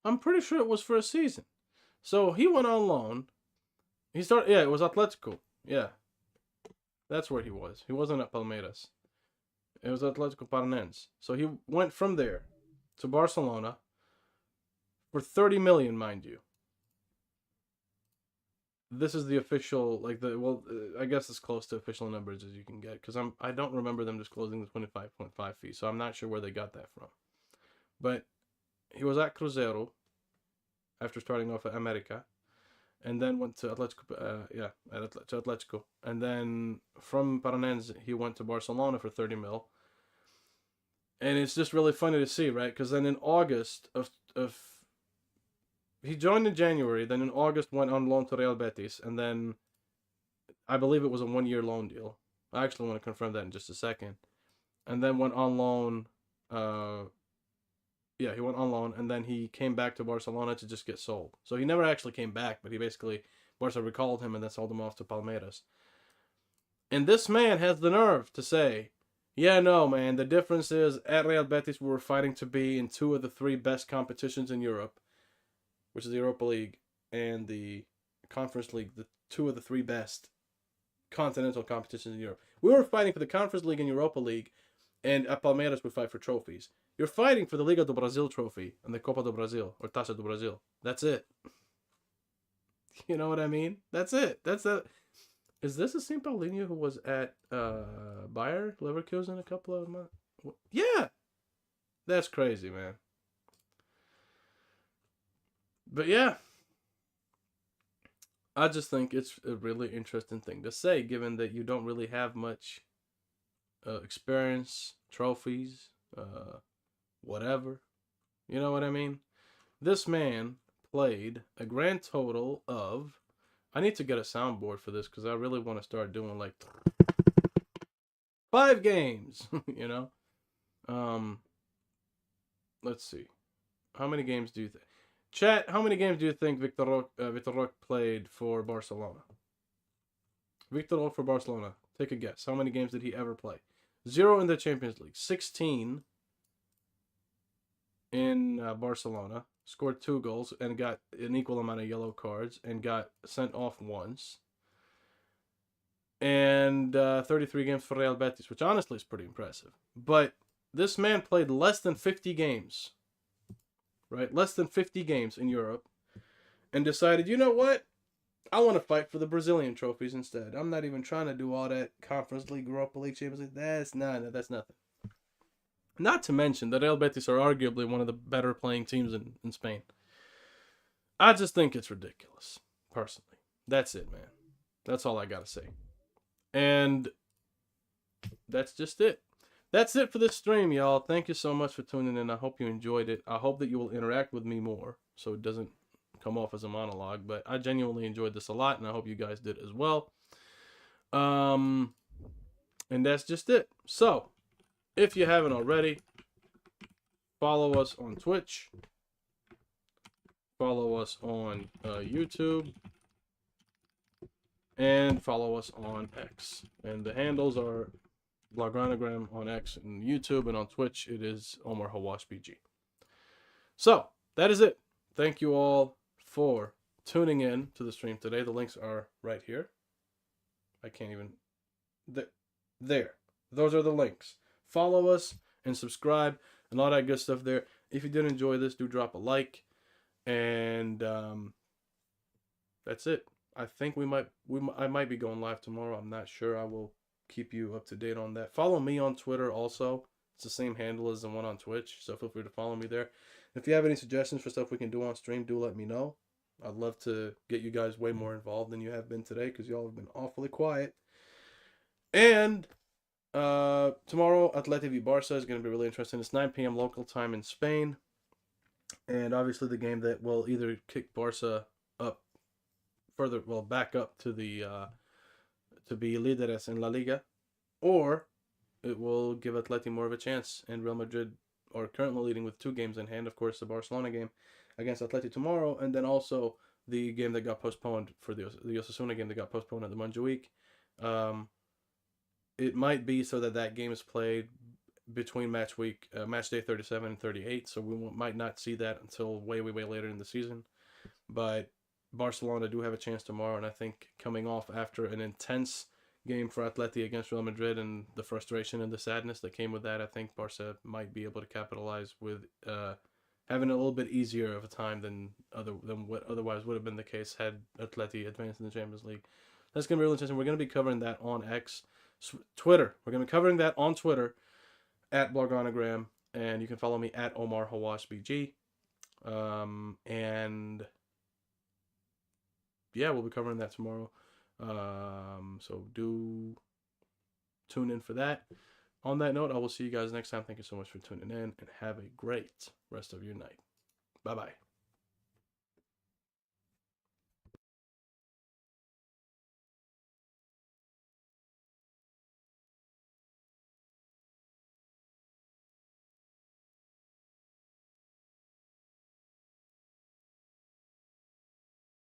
I'm pretty sure it was for a season. So he went on loan. He started, it was Atletico. Yeah. That's where he was. He wasn't at Palmeiras. It was Atletico Paranaense. So he went from there to Barcelona for 30 million, mind you. This is the official, I guess as close to official numbers as you can get, because I don't remember them disclosing the 25.5 fee, so I'm not sure where they got that from. But he was at Cruzeiro after starting off at America, and then went to Atletico, to Atletico, and then from Paranense he went to Barcelona for 30 mil. And it's just really funny to see, right? Because then in August of he joined in January, then in August went on loan to Real Betis, and then I believe it was a 1-year loan deal. I actually want to confirm that in just a second. And then went on loan, he went on loan, and then he came back to Barcelona to just get sold. So he never actually came back, but he basically, Barca recalled him and then sold him off to Palmeiras. And this man has the nerve to say, yeah, no, man, the difference is at Real Betis we were fighting to be in 2 of the 3 best competitions in Europe, which is the Europa League and the Conference League, the 2 of the 3 best continental competitions in Europe. We were fighting for the Conference League and Europa League, and at Palmeiras would fight for trophies. You're fighting for the Liga do Brasil trophy and the Copa do Brasil, or Taça do Brasil. That's it. You know what I mean? That's it. That's it. Is this the St. Paulinho who was at Bayer Leverkusen a couple of months? Yeah! That's crazy, man. But yeah, I just think it's a really interesting thing to say, given that you don't really have much experience, trophies, whatever. You know what I mean? This man played a grand total of... I need to get a soundboard for this because I really want to start doing 5 games, you know? Let's see. How many games do you think? Chat, how many games do you think Victor Roque played for Barcelona? Victor Roque for Barcelona. Take a guess. How many games did he ever play? 0 in the Champions League. 16 in Barcelona. Scored 2 goals and got an equal amount of yellow cards and got sent off once. And 33 games for Real Betis, which honestly is pretty impressive. But this man played less than 50 games. Right? Less than 50 games in Europe. And decided, you know what? I want to fight for the Brazilian trophies instead. I'm not even trying to do all that Conference League, Europa League, Champions League. That's nothing. Not to mention that Real Betis are arguably one of the better playing teams in Spain. I just think it's ridiculous, personally. That's it, man. That's all I got to say. And that's just it. That's it for this stream, y'all. Thank you so much for tuning in. I hope you enjoyed it. I hope that you will interact with me more so it doesn't come off as a monologue. But I genuinely enjoyed this a lot, and I hope you guys did as well. And that's just it. So, if you haven't already, follow us on Twitch. Follow us on YouTube. And follow us on X. And the handles are Bloggranogram on X and YouTube, and on Twitch it is Omar Hawwash BG. So, that is it. Thank you all for tuning in to the stream today. The links are right here. I can't even... There. Those are the links. Follow us and subscribe and all that good stuff there. If you did enjoy this, do drop a like. And that's it. I think I might be going live tomorrow. I'm not sure. I will keep you up to date on that. Follow me on Twitter also. It's the same handle as the one on Twitch, so feel free to follow me there. If you have any suggestions for stuff we can do on stream, do let me know. I'd love to get you guys way more involved than you have been today because y'all have been awfully quiet. And tomorrow, Atleti v Barca is going to be really interesting. It's 9 p.m. local time in Spain. And obviously the game that will either kick Barca up further, well, back up to the to be líderes in La Liga, or it will give Atleti more of a chance. And Real Madrid are currently leading with 2 games in hand. Of course, the Barcelona game against Atleti tomorrow, and then also the game that got postponed for the Osasuna game that got postponed at the Montjuic. It might be so that game is played between match day 37 and 38, so we might not see that until way later in the season. But Barcelona do have a chance tomorrow, and I think coming off after an intense game for Atleti against Real Madrid and the frustration and the sadness that came with that, I think Barca might be able to capitalize with having a little bit easier of a time than what otherwise would have been the case had Atleti advanced in the Champions League. That's going to be really interesting. We're going to be covering that on Twitter. We're going to be covering that on Twitter at Bloganogram, and you can follow me at Omar Hawwash BG. And yeah, we'll be covering that tomorrow. So do tune in for that. On that note, I will see you guys next time. Thank you so much for tuning in, and have a great rest of your night. Bye-bye.